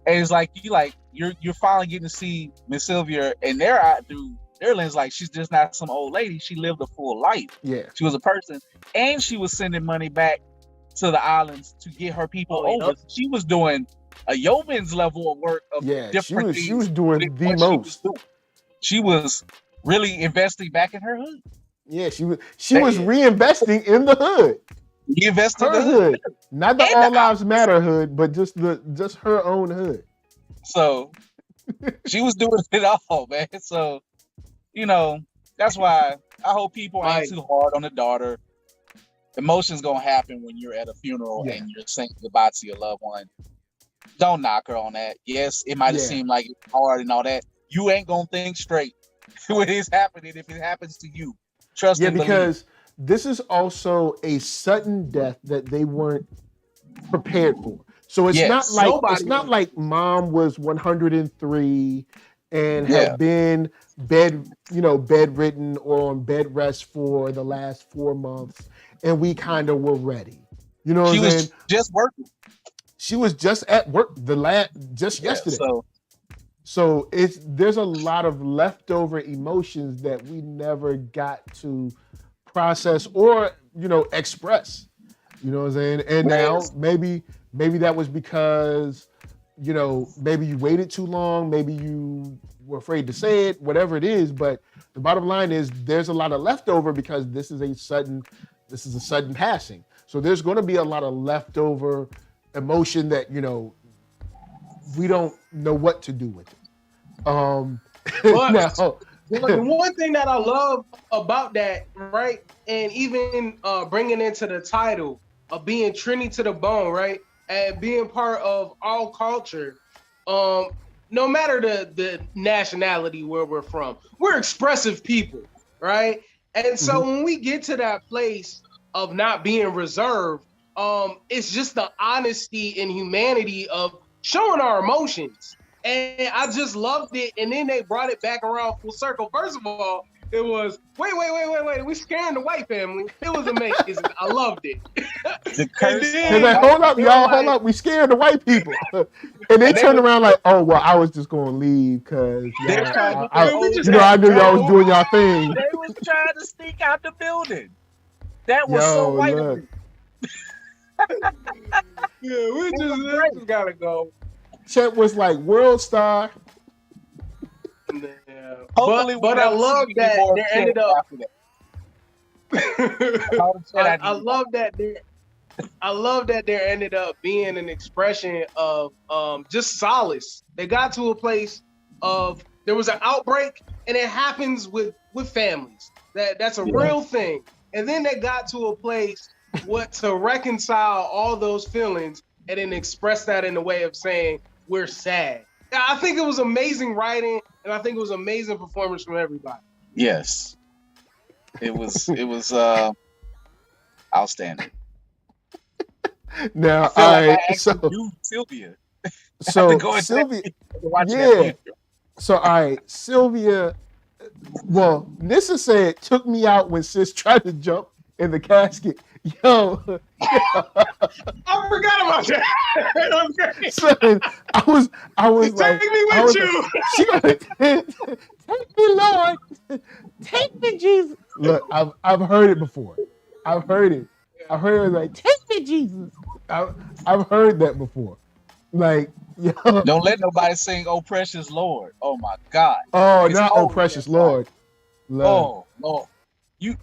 And it's like you're finally getting to see Miss Sylvia and their eye through their lens, like she's just not some old lady. She lived a full life. Yeah, she was a person, and she was sending money back to the islands to get her people over. She was doing a yeoman's level of work of different things. She was doing the most. She was really investing back in her hood. Yeah, she was reinvesting in the hood. Reinvesting in the hood. Not the All Lives Matter hood, but just her own hood. So she was doing it all, man. So, you know, that's why I hope people ain't too hard on the daughter. Emotions gonna happen when you're at a funeral and you're saying goodbye to your loved one. Don't knock her on that. Yes, it might have seemed like it's hard and all that. You ain't gonna think straight when it's happening if it happens to you. Trust and believe. Because this is also a sudden death that they weren't prepared for. So it's not like mom was 103 and had been bedridden or on bed rest for the last 4 months, and we kind of were ready. You know what I'm saying? She was just working. She was just at work yesterday. So there's a lot of leftover emotions that we never got to process or express. You know what I'm saying? And now maybe that was because maybe you waited too long, maybe you were afraid to say it, whatever it is. But the bottom line is there's a lot of leftover because this is a sudden passing. So there's going to be a lot of leftover emotion that we don't know what to do with it. The one thing that I love about that, right, and even bringing into the title of being Trini to the bone, right, and being part of all culture, no matter the nationality where we're from, we're expressive people, right? And so when we get to that place of not being reserved, it's just the honesty and humanity of showing our emotions. And I just loved it. And then they brought it back around full circle. First of all, it was, wait. We scaring the white family. It was amazing. I loved it. The curse. Hold up. We scared the white people. And they turned around like, oh, well, I was just going to leave because I knew y'all was doing y'all thing. They was trying to sneak out the building. That was so white of me. We just gotta go. Chet was like world star. Yeah. But I love that there ended up. I love that there ended up being an expression of just solace. They got to a place of there was an outbreak, and it happens with families. That's a real thing. And then they got to a place to reconcile all those feelings and then express that in a way of saying we're sad. I think it was amazing writing, and I think it was amazing performance from everybody. Yes, it was outstanding. Now, Sylvia. So Sylvia, So all right, Sylvia. Well, Nissa said it took me out when sis tried to jump in the casket. Yo, I forgot about that. Son, I was like, take me with you. She goes, take me, Lord, take me, Jesus. Look, I've heard it before. I've heard it like, take me, Jesus. I've heard that before. Like, yo. Don't let nobody sing "Oh Precious Lord." Oh my God. Oh, not "Oh Precious Lord." Oh, Lord. Yo,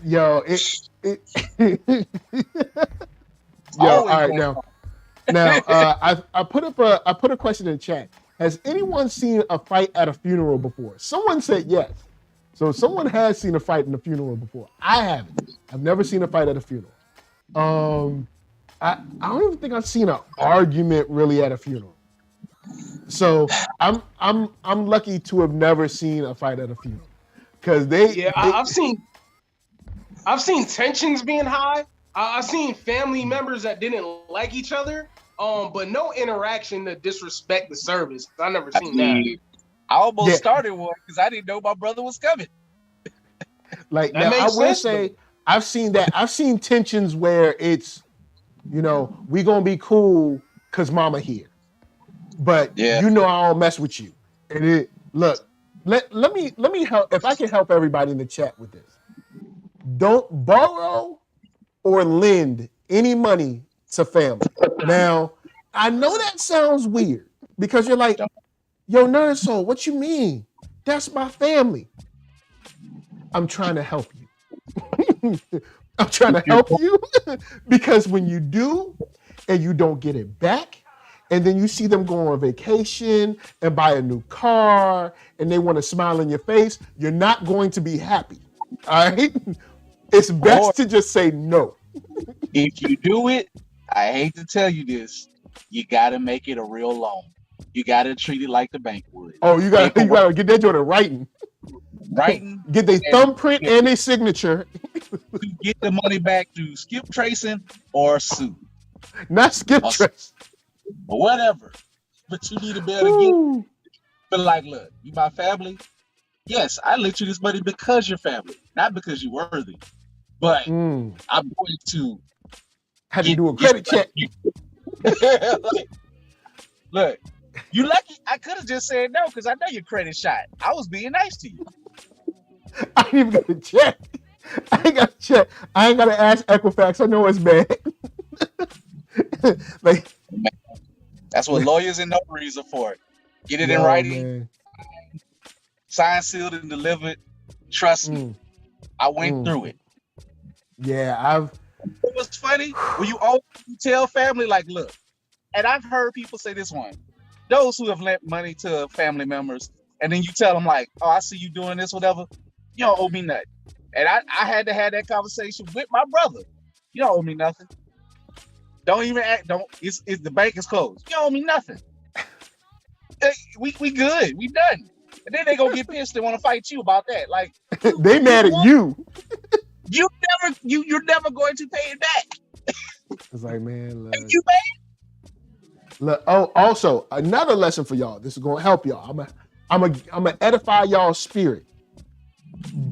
all right, now I put a question in chat. Has anyone seen a fight at a funeral before? Someone said yes. So someone has seen a fight in a funeral before. I haven't. I've never seen a fight at a funeral. I don't even think I've seen an argument really at a funeral. So I'm lucky to have never seen a fight at a funeral. Because I've seen tensions being high. I've seen family members that didn't like each other, but no interaction to disrespect the service. I've never seen that. I almost started one because I didn't know my brother was coming. Like, now, I will say, I've seen that. I've seen tensions where it's, we gonna be cool because mama here, but I don't mess with you. And look, let me help. If I can help everybody in the chat with this, don't borrow or lend any money to family. Now, I know that sounds weird because you're like, yo, NERDSoul, what you mean? That's my family. I'm trying to help you. I'm trying to help you because when you do and you don't get it back, and then you see them go on vacation and buy a new car and they want to smile in your face, you're not going to be happy. All right? It's best to just say no. If you do it, I hate to tell you this, you gotta make it a real loan. You gotta treat it like the bank would. Oh, you gotta get that joint in writing. Writing. Get their thumbprint and their signature. To get the money back through skip tracing or sue. Not skip trace. Or whatever. But you need to be able to get. But like, look, you my family. Yes, I let you this money because you're family, not because you're worthy. But I'm going to have to do a credit check. Like, look, you lucky. I could have just said no because I know your credit shot. I was being nice to you. I ain't even got to check. I ain't got to check. I ain't got to ask Equifax. I know it's bad. Like, that's what lawyers and notaries are for. Get it in writing. Man. Signed, sealed, and delivered. Trust me. I went through it. Yeah, It was funny when you always tell family, like, look, and I've heard people say this one, those who have lent money to family members, and then you tell them, like, oh, I see you doing this, whatever, you don't owe me nothing. And I had to have that conversation with my brother. You don't owe me nothing. Don't even act, it's the bank is closed. You don't owe me nothing. We good. We done. And then they gonna get pissed and want to fight you about that. Like, they mad at you. You're never going to pay it back. It's like, man, look. You mad? Look, oh, also another lesson for y'all. This is gonna help y'all. I'm gonna edify y'all's spirit.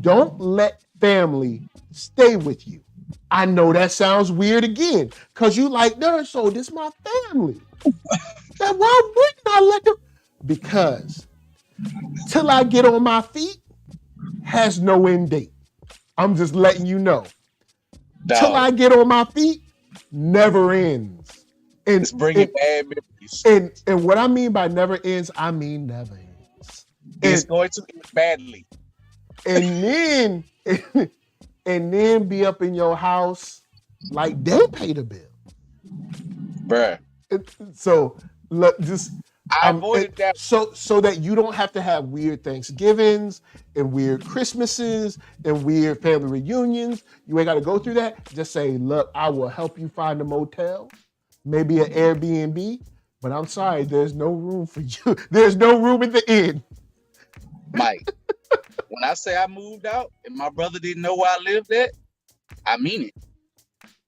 Don't let family stay with you. I know that sounds weird again, cause you like NERDSoul. This is my family. Why wouldn't I let them? Because till I get on my feet has no end date. I'm just letting you know. No. Till I get on my feet, never ends. And it's bringing bad memories. And what I mean by never ends, I mean never ends. It's going to end badly. And then be up in your house like they pay the bill. Bruh. So look, just I avoided that. So that you don't have to have weird Thanksgivings and weird Christmases and weird family reunions. You ain't got to go through that. Just say, look, I will help you find a motel, maybe an Airbnb, but I'm sorry, there's no room for you. There's no room at the inn. Mike, when I say I moved out and my brother didn't know where I lived at, I mean it.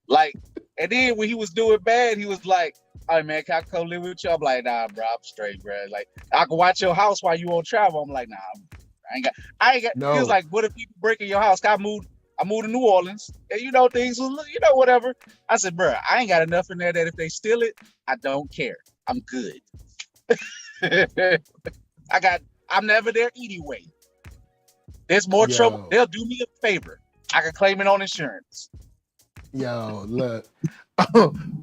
Like, and then when he was doing bad, he was like, all right, man, can I come live with you? I'm like, nah, bro, I'm straight, bro. Like, I can watch your house while you on travel. I'm like, nah, I ain't got. No. He was like, what if people break in your house? I moved to New Orleans, and things was, whatever. I said, bro, I ain't got enough in there that if they steal it, I don't care. I'm good. I'm never there anyway. There's more trouble. They'll do me a favor. I can claim it on insurance. Yo, look.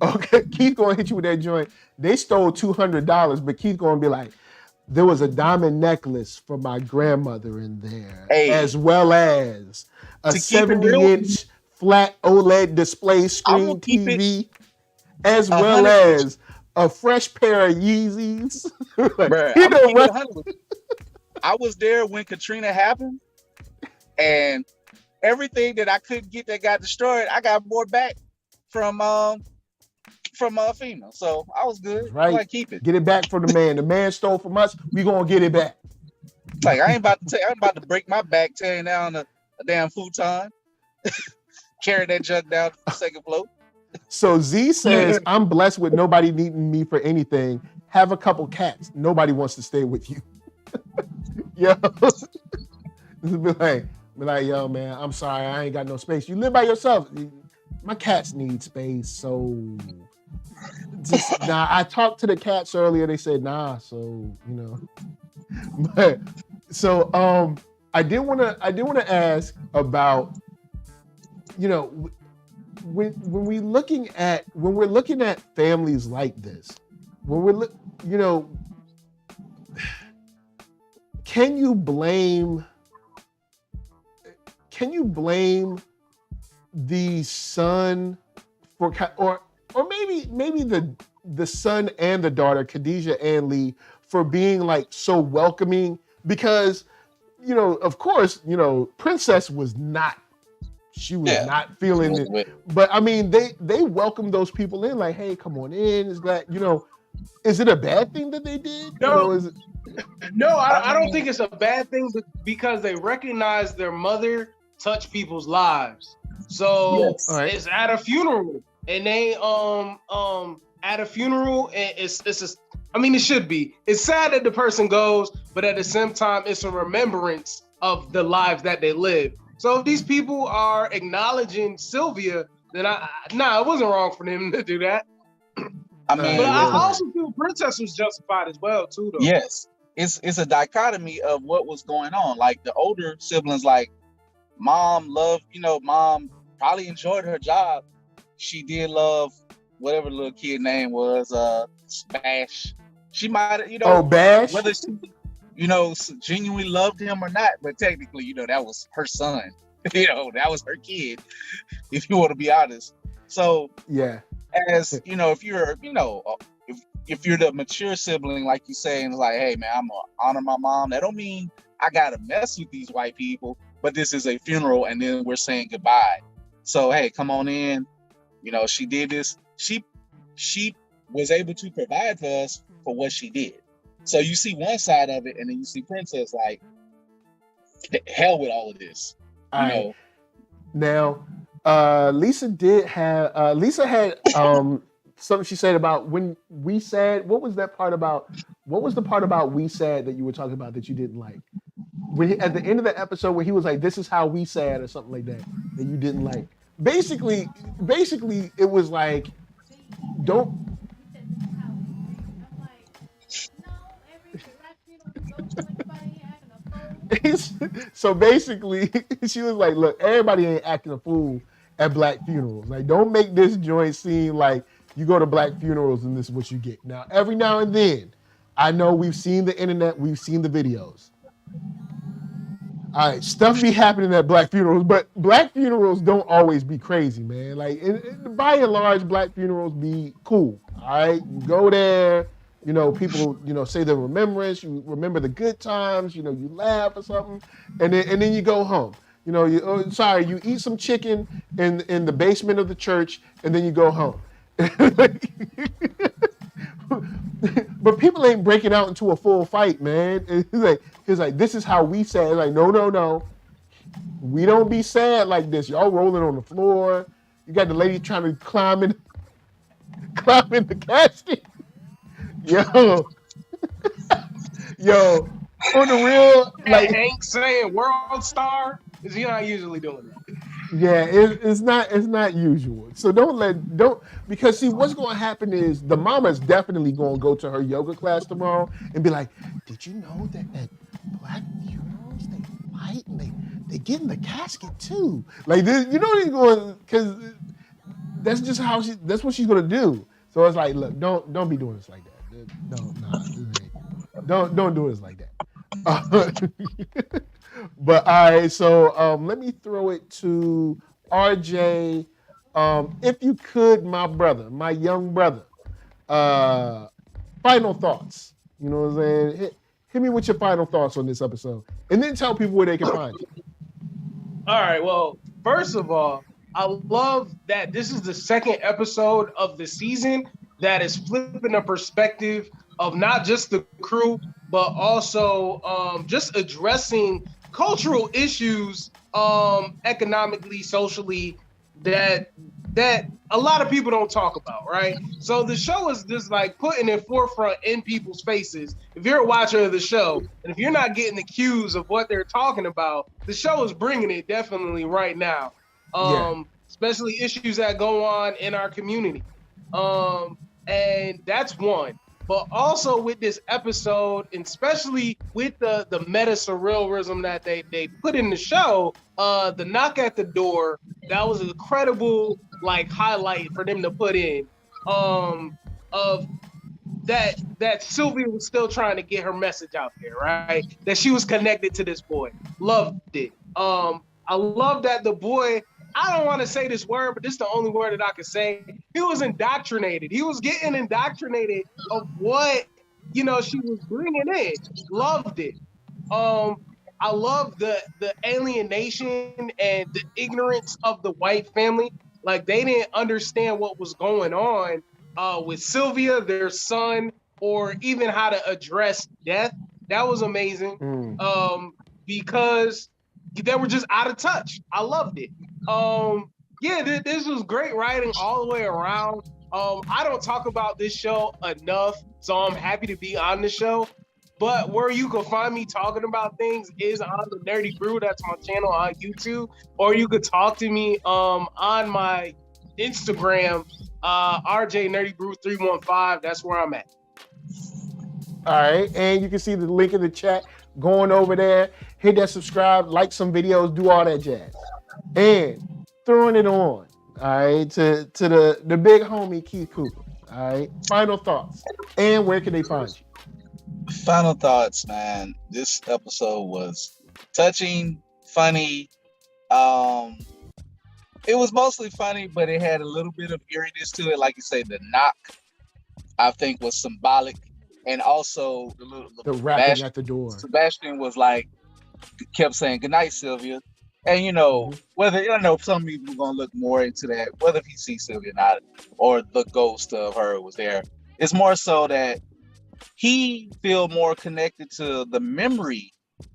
Okay, Keith gonna hit you with that joint. They stole $200, but Keith gonna be like, there was a diamond necklace for my grandmother in there, as well as a 70-inch flat OLED display screen TV, as well as a fresh pair of Yeezys. Bruh, I was there when Katrina happened, and everything that I couldn't get that got destroyed, I got more back from FEMA. So I was good. Right. Like, keep it. Get it back from the man. The man stole from us. We gonna get it back. Like, I'm about to break my back tearing down a damn futon. Carry that junk down to the second floor. So Z says, I'm blessed with nobody needing me for anything. Have a couple cats. Nobody wants to stay with you. Yo. Be like, yo, man, I'm sorry, I ain't got no space. You live by yourself. My cats need space, so I talked to the cats earlier. They said nah, so But so I did want to ask about when we're looking at families like this, can you blame the son for, or maybe the son and the daughter, Khadijah and Lee, for being like so welcoming? Because of course, Princess was not she was not feeling it. But I mean, they welcomed those people in, like, hey, come on in. Is that, is it a bad thing that they did? No, Is it... no, I don't think it's a bad thing because they recognize their mother touched people's lives. So it's at a funeral, and they at a funeral, and it should be. It's sad that the person goes, but at the same time, it's a remembrance of the lives that they lived. So if these people are acknowledging Sylvia, then it wasn't wrong for them to do that. I mean, but I also feel Princess was justified as well too, though. Yes, it's a dichotomy of what was going on. Like the older siblings, like mom loved, mom probably enjoyed her job. She did love whatever the little kid name was, Bash. She might have, Bash, whether she, genuinely loved him or not, but technically, that was her son. That was her kid, if you want to be honest. So yeah, as if you're, if you're the mature sibling, like you say, and it's like, hey man, I'm gonna honor my mom. That don't mean I gotta mess with these white people, but this is a funeral, and then we're saying goodbye. So hey, come on in. She did this. She was able to provide for us for what she did. So you see one side of it, and then you see Princess like, hell with all of this. Now, Lisa had something she said about when we said, what was the part about we said that you were talking about that you didn't like? At the end of the episode where he was like, this is how we said, or something like that you didn't like. Basically it was like, don't. So basically, she was like, look, everybody ain't acting a fool at black funerals. Like, don't make this joint seem like you go to black funerals and this is what you get. Now, every now and then, I know we've seen the internet, we've seen the videos. All right, stuff be happening at black funerals, but black funerals don't always be crazy, man. Like, by and large, black funerals be cool. All right, you go there, people, say the remembrance, you remember the good times, you laugh or something, and then you go home. You eat some chicken in the basement of the church, and then you go home. But people ain't breaking out into a full fight, man. It's like this is how we say it. Like, no. We don't be sad like this. Y'all rolling on the floor. You got the lady trying to climb in the casket. Yo, on the real, like Hank saying world star, is he not usually doing that? Yeah, it's not usual. So don't because see what's going to happen is the mama's definitely going to go to her yoga class tomorrow and be like, did you know that at black funerals they fight and they get in the casket too? Like this, he's going, because that's just that's what she's going to do. So it's like, look, don't be doing this like that. Don't do this like that. But all right, so let me throw it to RJ. If you could, my young brother, final thoughts. You know what I'm saying? Hit me with your final thoughts on this episode, and then tell people where they can find you. All right. Well, first of all, I love that this is the second episode of the season that is flipping the perspective of not just the crew, but also just addressing cultural issues, economically, socially, that a lot of people don't talk about, right? So the show is just like putting it forefront in people's faces. If you're a watcher of the show, and if you're not getting the cues of what they're talking about, the show is bringing it definitely right now. Especially issues that go on in our community. And that's one. But also with this episode, and especially with the meta surrealism that they put in the show, the knock at the door, that was an incredible highlight for them to put in, of that Sylvia was still trying to get her message out there, right? That she was connected to this boy. Loved it. I love that the boy, I don't want to say this word, but this is the only word that I can say. He was indoctrinated. He was getting indoctrinated of what, she was bringing in. Loved it. I love the alienation and the ignorance of the white family. Like they didn't understand what was going on with Sylvia, their son, or even how to address death. That was amazing. Because they were just out of touch. I loved it. Yeah, this was great writing all the way around. I don't talk about this show enough, so I'm happy to be on the show. But where you can find me talking about things is on the Nerdy Brew. That's my channel on YouTube. Or you could talk to me on my Instagram, RJ Nerdy Brew 315. That's where I'm at. All right, and you can see the link in the chat. Going over there, hit that subscribe, like some videos, do all that jazz. And throwing it on, all right, to the big homie Keith Cooper. All right, final thoughts. And where can they find you? Final thoughts, man. This episode was touching, funny. It was mostly funny, but it had a little bit of eeriness to it. Like you say, the knock, I think, was symbolic. And also the rapping at the door. Sebastian was like, kept saying, "Good night, Sylvia." And whether some people are gonna look more into that, whether he sees Sylvia or not, or the ghost of her was there. It's more so that he feel more connected to the memory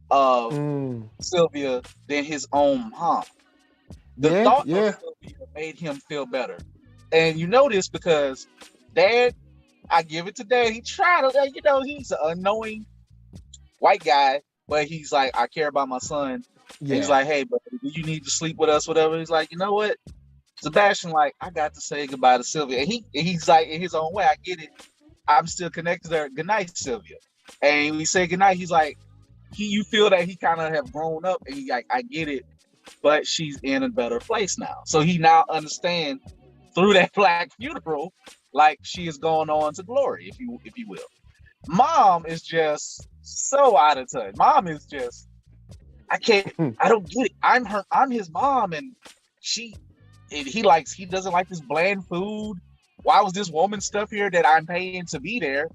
of Sylvia than his own mom. The thought of Sylvia made him feel better. And you know this because Dad, I give it to Dad. He tried to, he's an unknowing white guy, but he's like, I care about my son. Yeah. He's like, hey, but do you need to sleep with us, whatever? He's like, you know what? Sebastian, like, I got to say goodbye to Sylvia. And he's like, in his own way, I get it. I'm still connected to her. Good night, Sylvia. And we say goodnight. He's like, you feel that he kind of have grown up, and he like, I get it, but she's in a better place now. So he now understands through that black funeral, like she is going on to glory, if you will. Mom is just so out of touch. Mom is just, I don't get it. I'm his mom, and he doesn't like this bland food. Why was this woman stuff here that I'm paying to be there?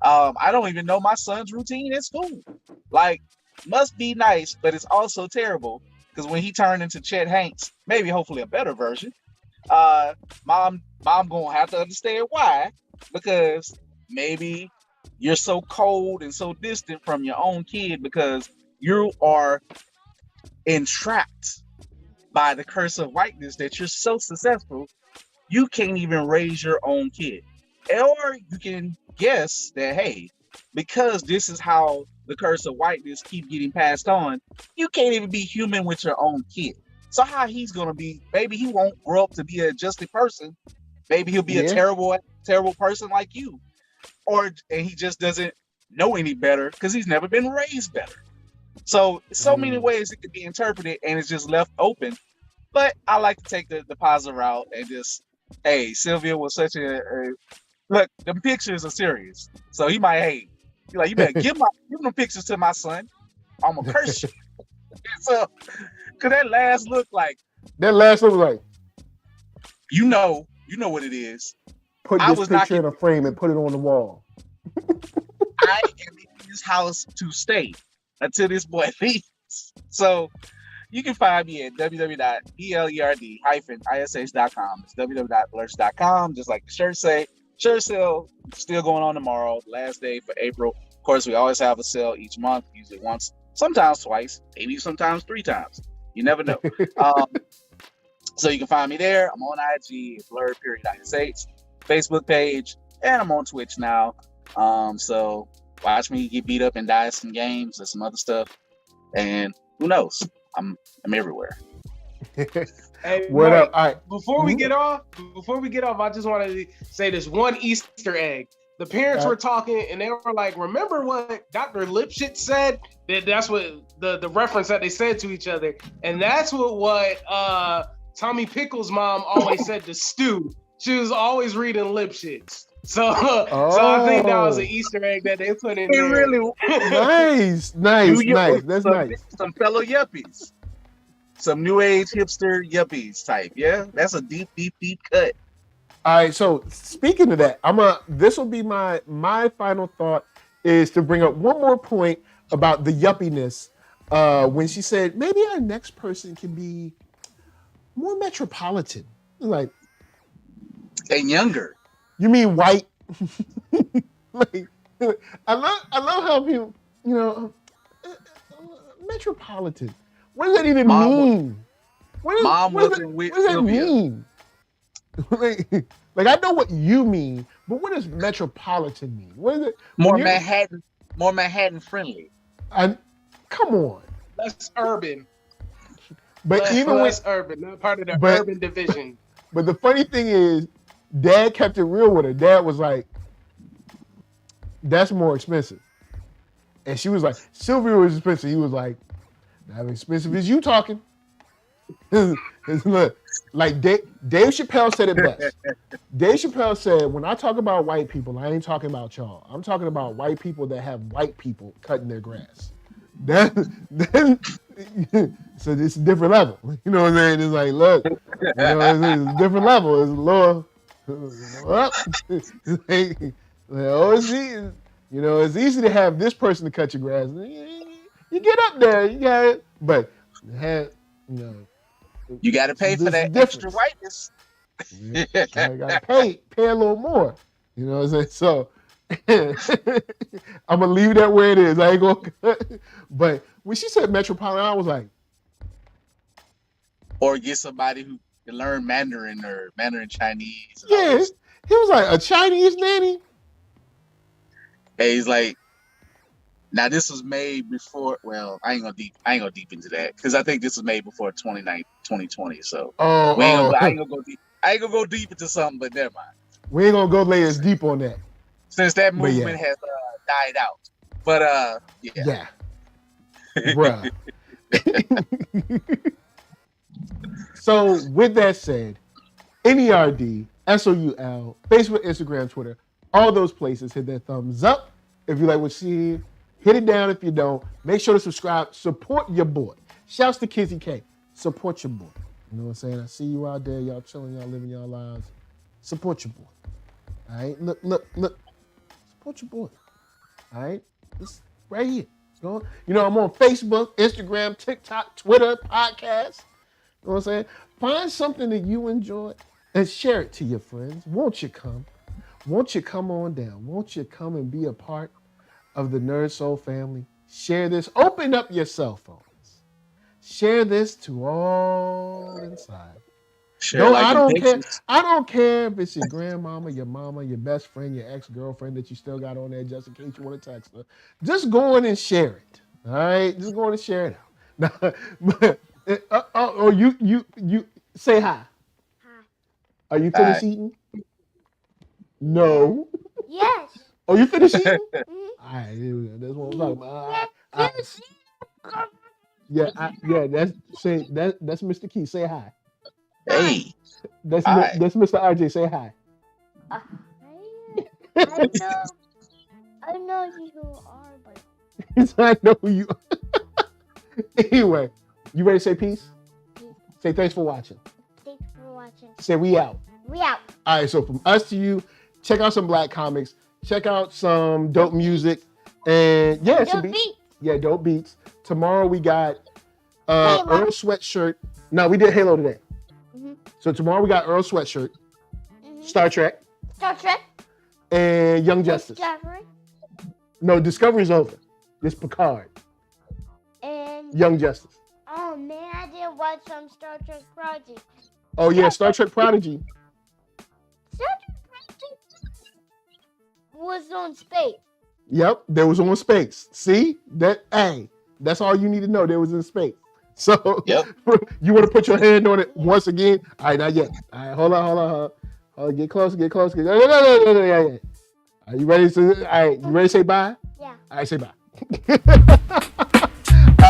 I don't even know my son's routine at school. Like, must be nice, but it's also terrible because when he turned into Chet Hanks, maybe hopefully a better version, mom gonna have to understand why, because maybe you're so cold and so distant from your own kid because you are entrapped by the curse of whiteness that you're so successful you can't even raise your own kid. Or you can guess that, hey, because this is how the curse of whiteness keep getting passed on, you can't even be human with your own kid. So how he's gonna be, maybe he won't grow up to be a adjusted person. Maybe he'll be a terrible person like you. And he just doesn't know any better because he's never been raised better. So many ways it could be interpreted, and it's just left open. But I like to take the positive route and just, hey, Sylvia was such a look, the pictures are serious. So he might hate. You're like, you better give them pictures to my son. I'm gonna curse you. So, cause that last look like, you know what it is. Put this picture in a frame and put it on the wall. I am in this house to stay until this boy leaves. So you can find me at www.blerd-ish.com. It's www.blerd.com, just like the shirt say. Shirt sale still going on tomorrow, last day for April. Of course, we always have a sale each month, usually once, sometimes twice, maybe sometimes 3 times. You never know. So you can find me there. I'm on IG, it's blerd.ish, Facebook page, and I'm on Twitch now. So watch me get beat up and die some games and some other stuff. And who knows? I'm everywhere. Hey, what Mike, up? All right. Before we get off, I just wanted to say this one Easter egg. The parents were talking and they were like, remember what Dr. Lipshit said? That's what the reference that they said to each other. And that's what Tommy Pickles' mom always said to Stu. She was always reading Lipshits. So I think that was an Easter egg that they put in there. Really nice. That's nice. Some fellow yuppies. Some new age hipster yuppies type. Yeah, that's a deep cut. All right, so speaking of that, this will be my final thought is to bring up one more point about the yuppiness when she said maybe our next person can be more metropolitan. Like, and younger. you mean white? Like, I love how people, metropolitan. What does that even mean? Mom wasn't with What does that Sylvia. mean? like I know what you mean, but what does metropolitan mean? What is it? More Manhattan friendly. Come on. That's urban. But even less urban, not part of the urban division. But the funny thing is, Dad kept it real with her. Dad was like, "That's more expensive," and she was like, "Sylvia was expensive." He was like, "Not as expensive as you talking." Look, like Dave Chappelle said it best. Dave Chappelle said, "When I talk about white people, I ain't talking about y'all. I'm talking about white people that have white people cutting their grass." So it's a different level. You know what I'm saying? It's like, look, it's a different level. It's lower. It's easy. It's easy to have this person to cut your grass. You get up there, you got it. But you got to pay for that extra whiteness. I got to pay a little more. You know what I'm saying? So I'm gonna leave that where it is. I ain't gonna. But when she said metropolitan, I was like, or get somebody who can learn Mandarin or Mandarin Chinese. Yeah, he was like a Chinese nanny. Hey, he's like, now this was made before. Well, I ain't gonna deep into that because I think this was made before 2020. So I ain't gonna go deep into something. But never mind. We ain't gonna go lay as deep on that. Since that movement has died out. But yeah. Bruh. So with that said, NERD, SOUL, Facebook, Instagram, Twitter, all those places, hit that thumbs up if you like what you see. Hit it down if you don't. Make sure to subscribe. Support your boy. Shouts to Kizzy K. Support your boy. You know what I'm saying? I see you out there. Y'all chilling. Y'all living y'all lives. Support your boy. All right? Look. Support your boy. All right? It's right here. It's going. I'm on Facebook, Instagram, TikTok, Twitter, podcast. You know what I'm saying? Find something that you enjoy and share it to your friends. Won't you come? Won't you come on down? Won't you come and be a part of the NERDSoul family? Share this. Open up your cell phones. Share this to all inside. No, I don't care. I don't care if it's your grandmama, your mama, your best friend, your ex-girlfriend that you still got on there just in case you want to text her. Just go in and share it. All right? Just go in and share it out. Now, you say hi. Hi. Are you finished eating? No. Yes. Oh, you finished eating? Mm-hmm. All right, here we go. That's what I'm talking about. That's Mr. Key. Say hi. Hey. That's Mr. RJ. Say hi. I know you are, but I know who you are. Anyway, you ready to say peace? Say thanks for watching. Thanks for watching. Say we out. We out. All right, so from us to you, check out some black comics. Check out some dope music. And yeah, Dope beats. Yeah, dope beats. Tomorrow we got Earl Sweatshirt. No, we did Halo today. Mm-hmm. So tomorrow we got Earl Sweatshirt, Star Trek, and Young Justice. Discovery. No, Discovery's over. It's Picard. And Young Justice. oh man, I did watch some Star Trek Project. Oh yeah, Star Trek Prodigy. Star Trek Project was on space. Yep, there was on space. See? That's all you need to know. There was in space. So yep. You want to put your hand on it once again? All right, not yet. All right, hold on. Get close. No. Are you ready to? All right, you ready to say bye? Yeah. All right, say bye.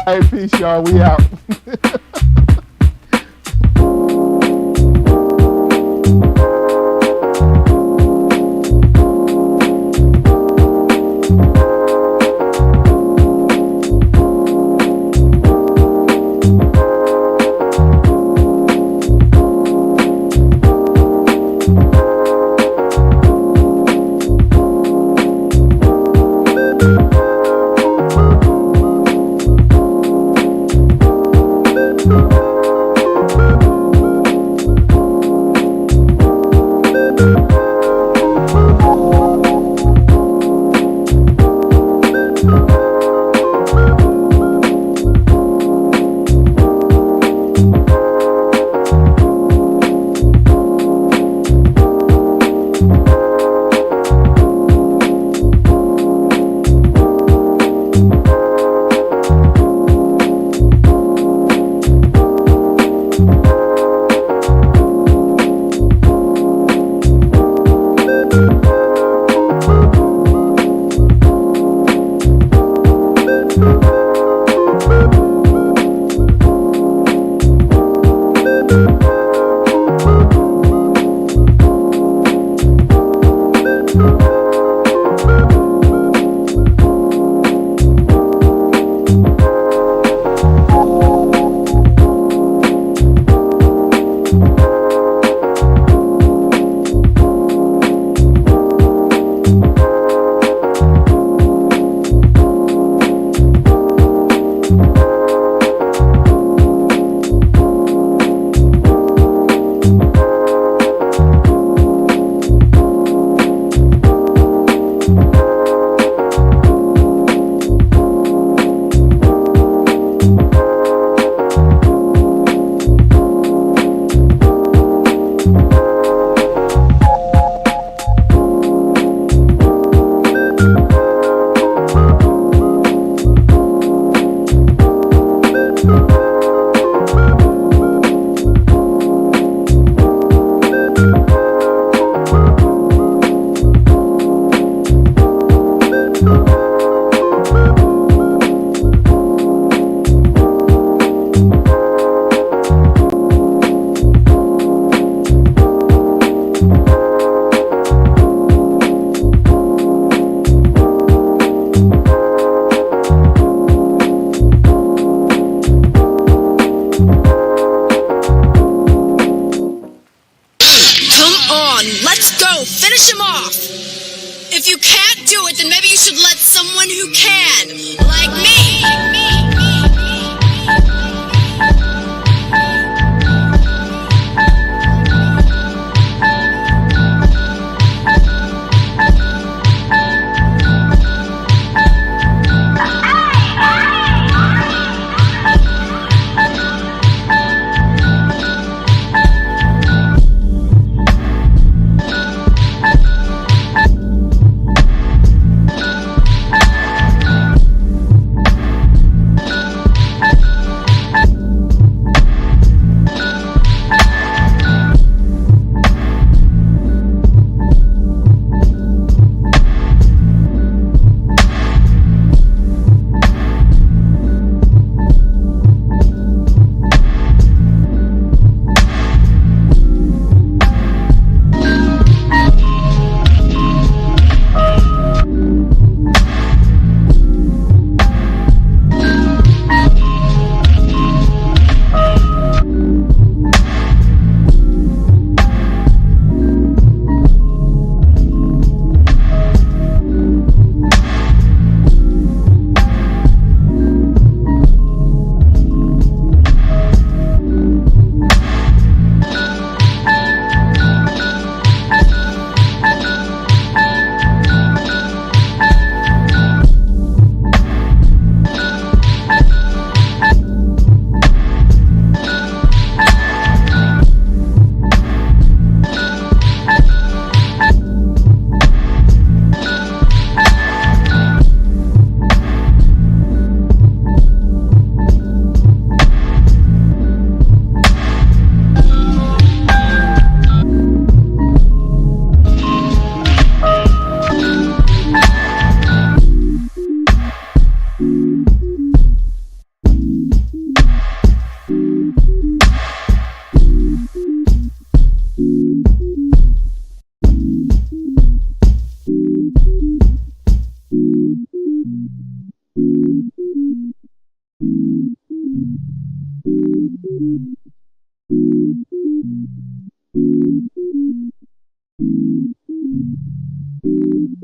All right, peace, y'all. We out. Go, finish him off. If you can't do it, then maybe you should let someone who can, like me.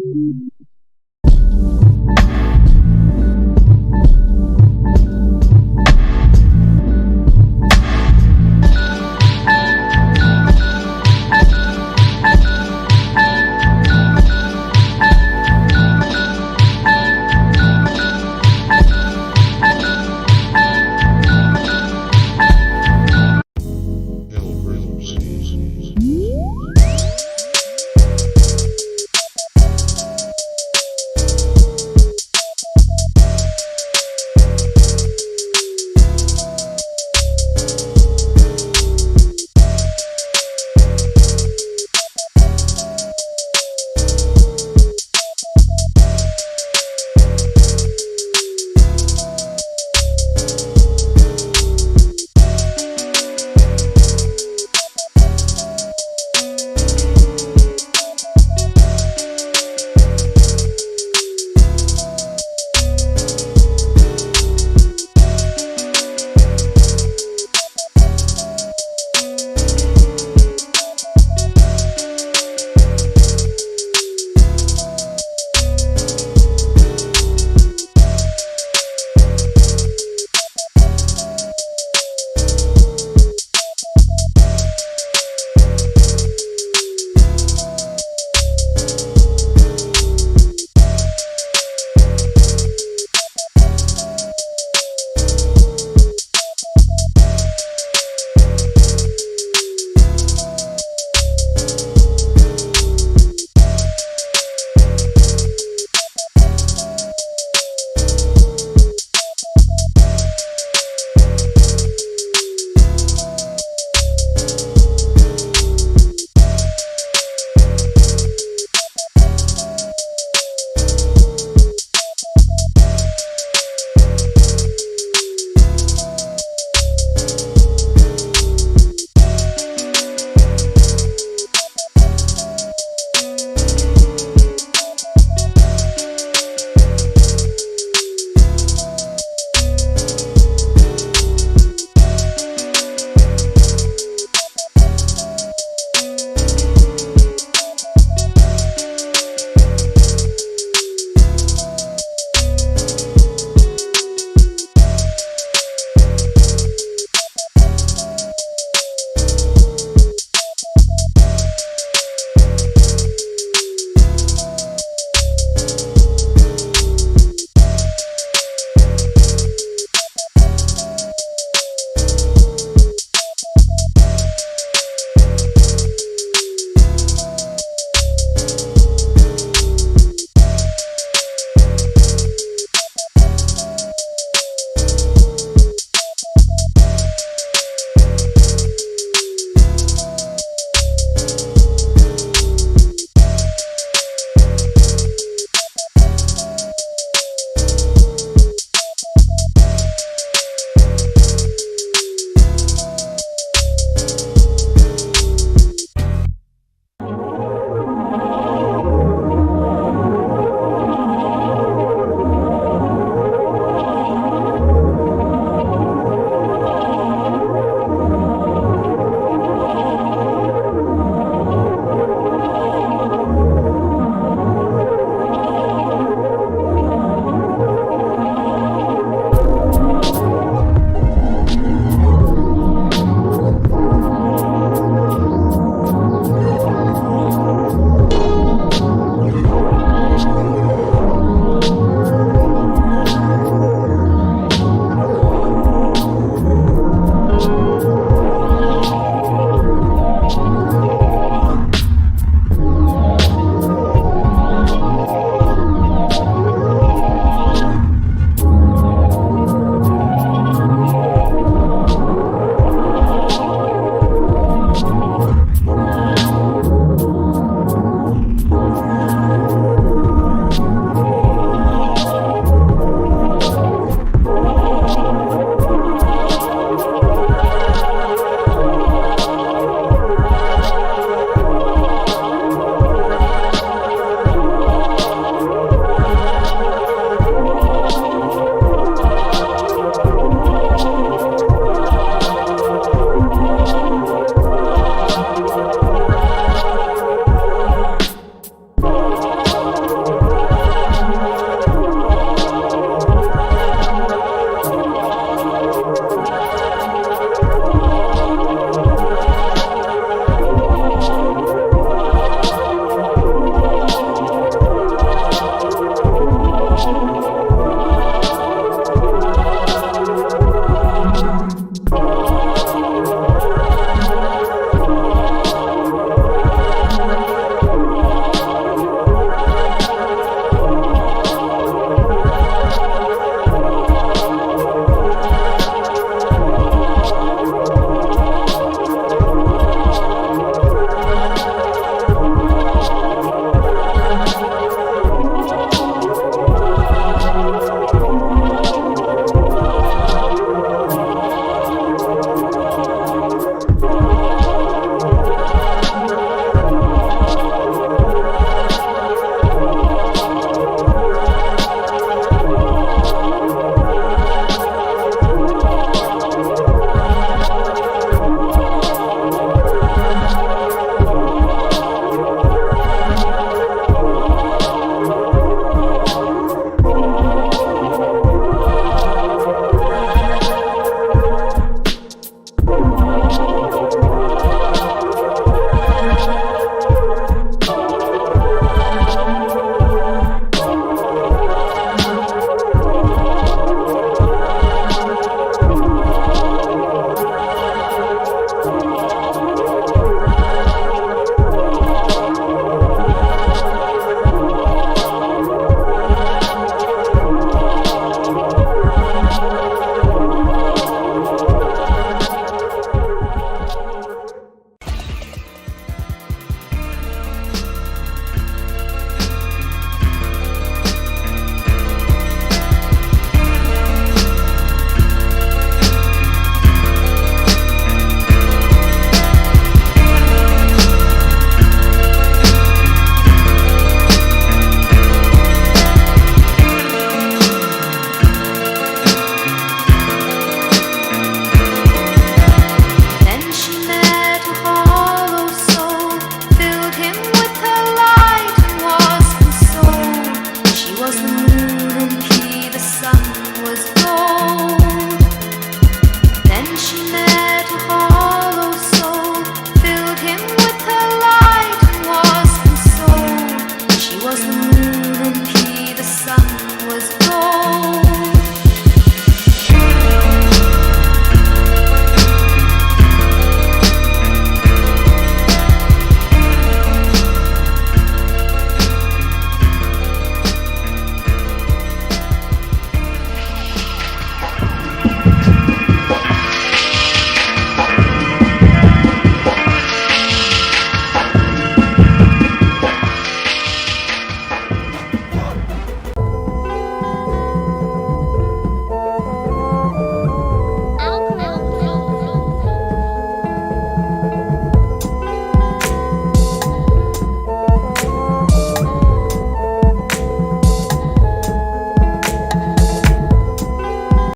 Thank you.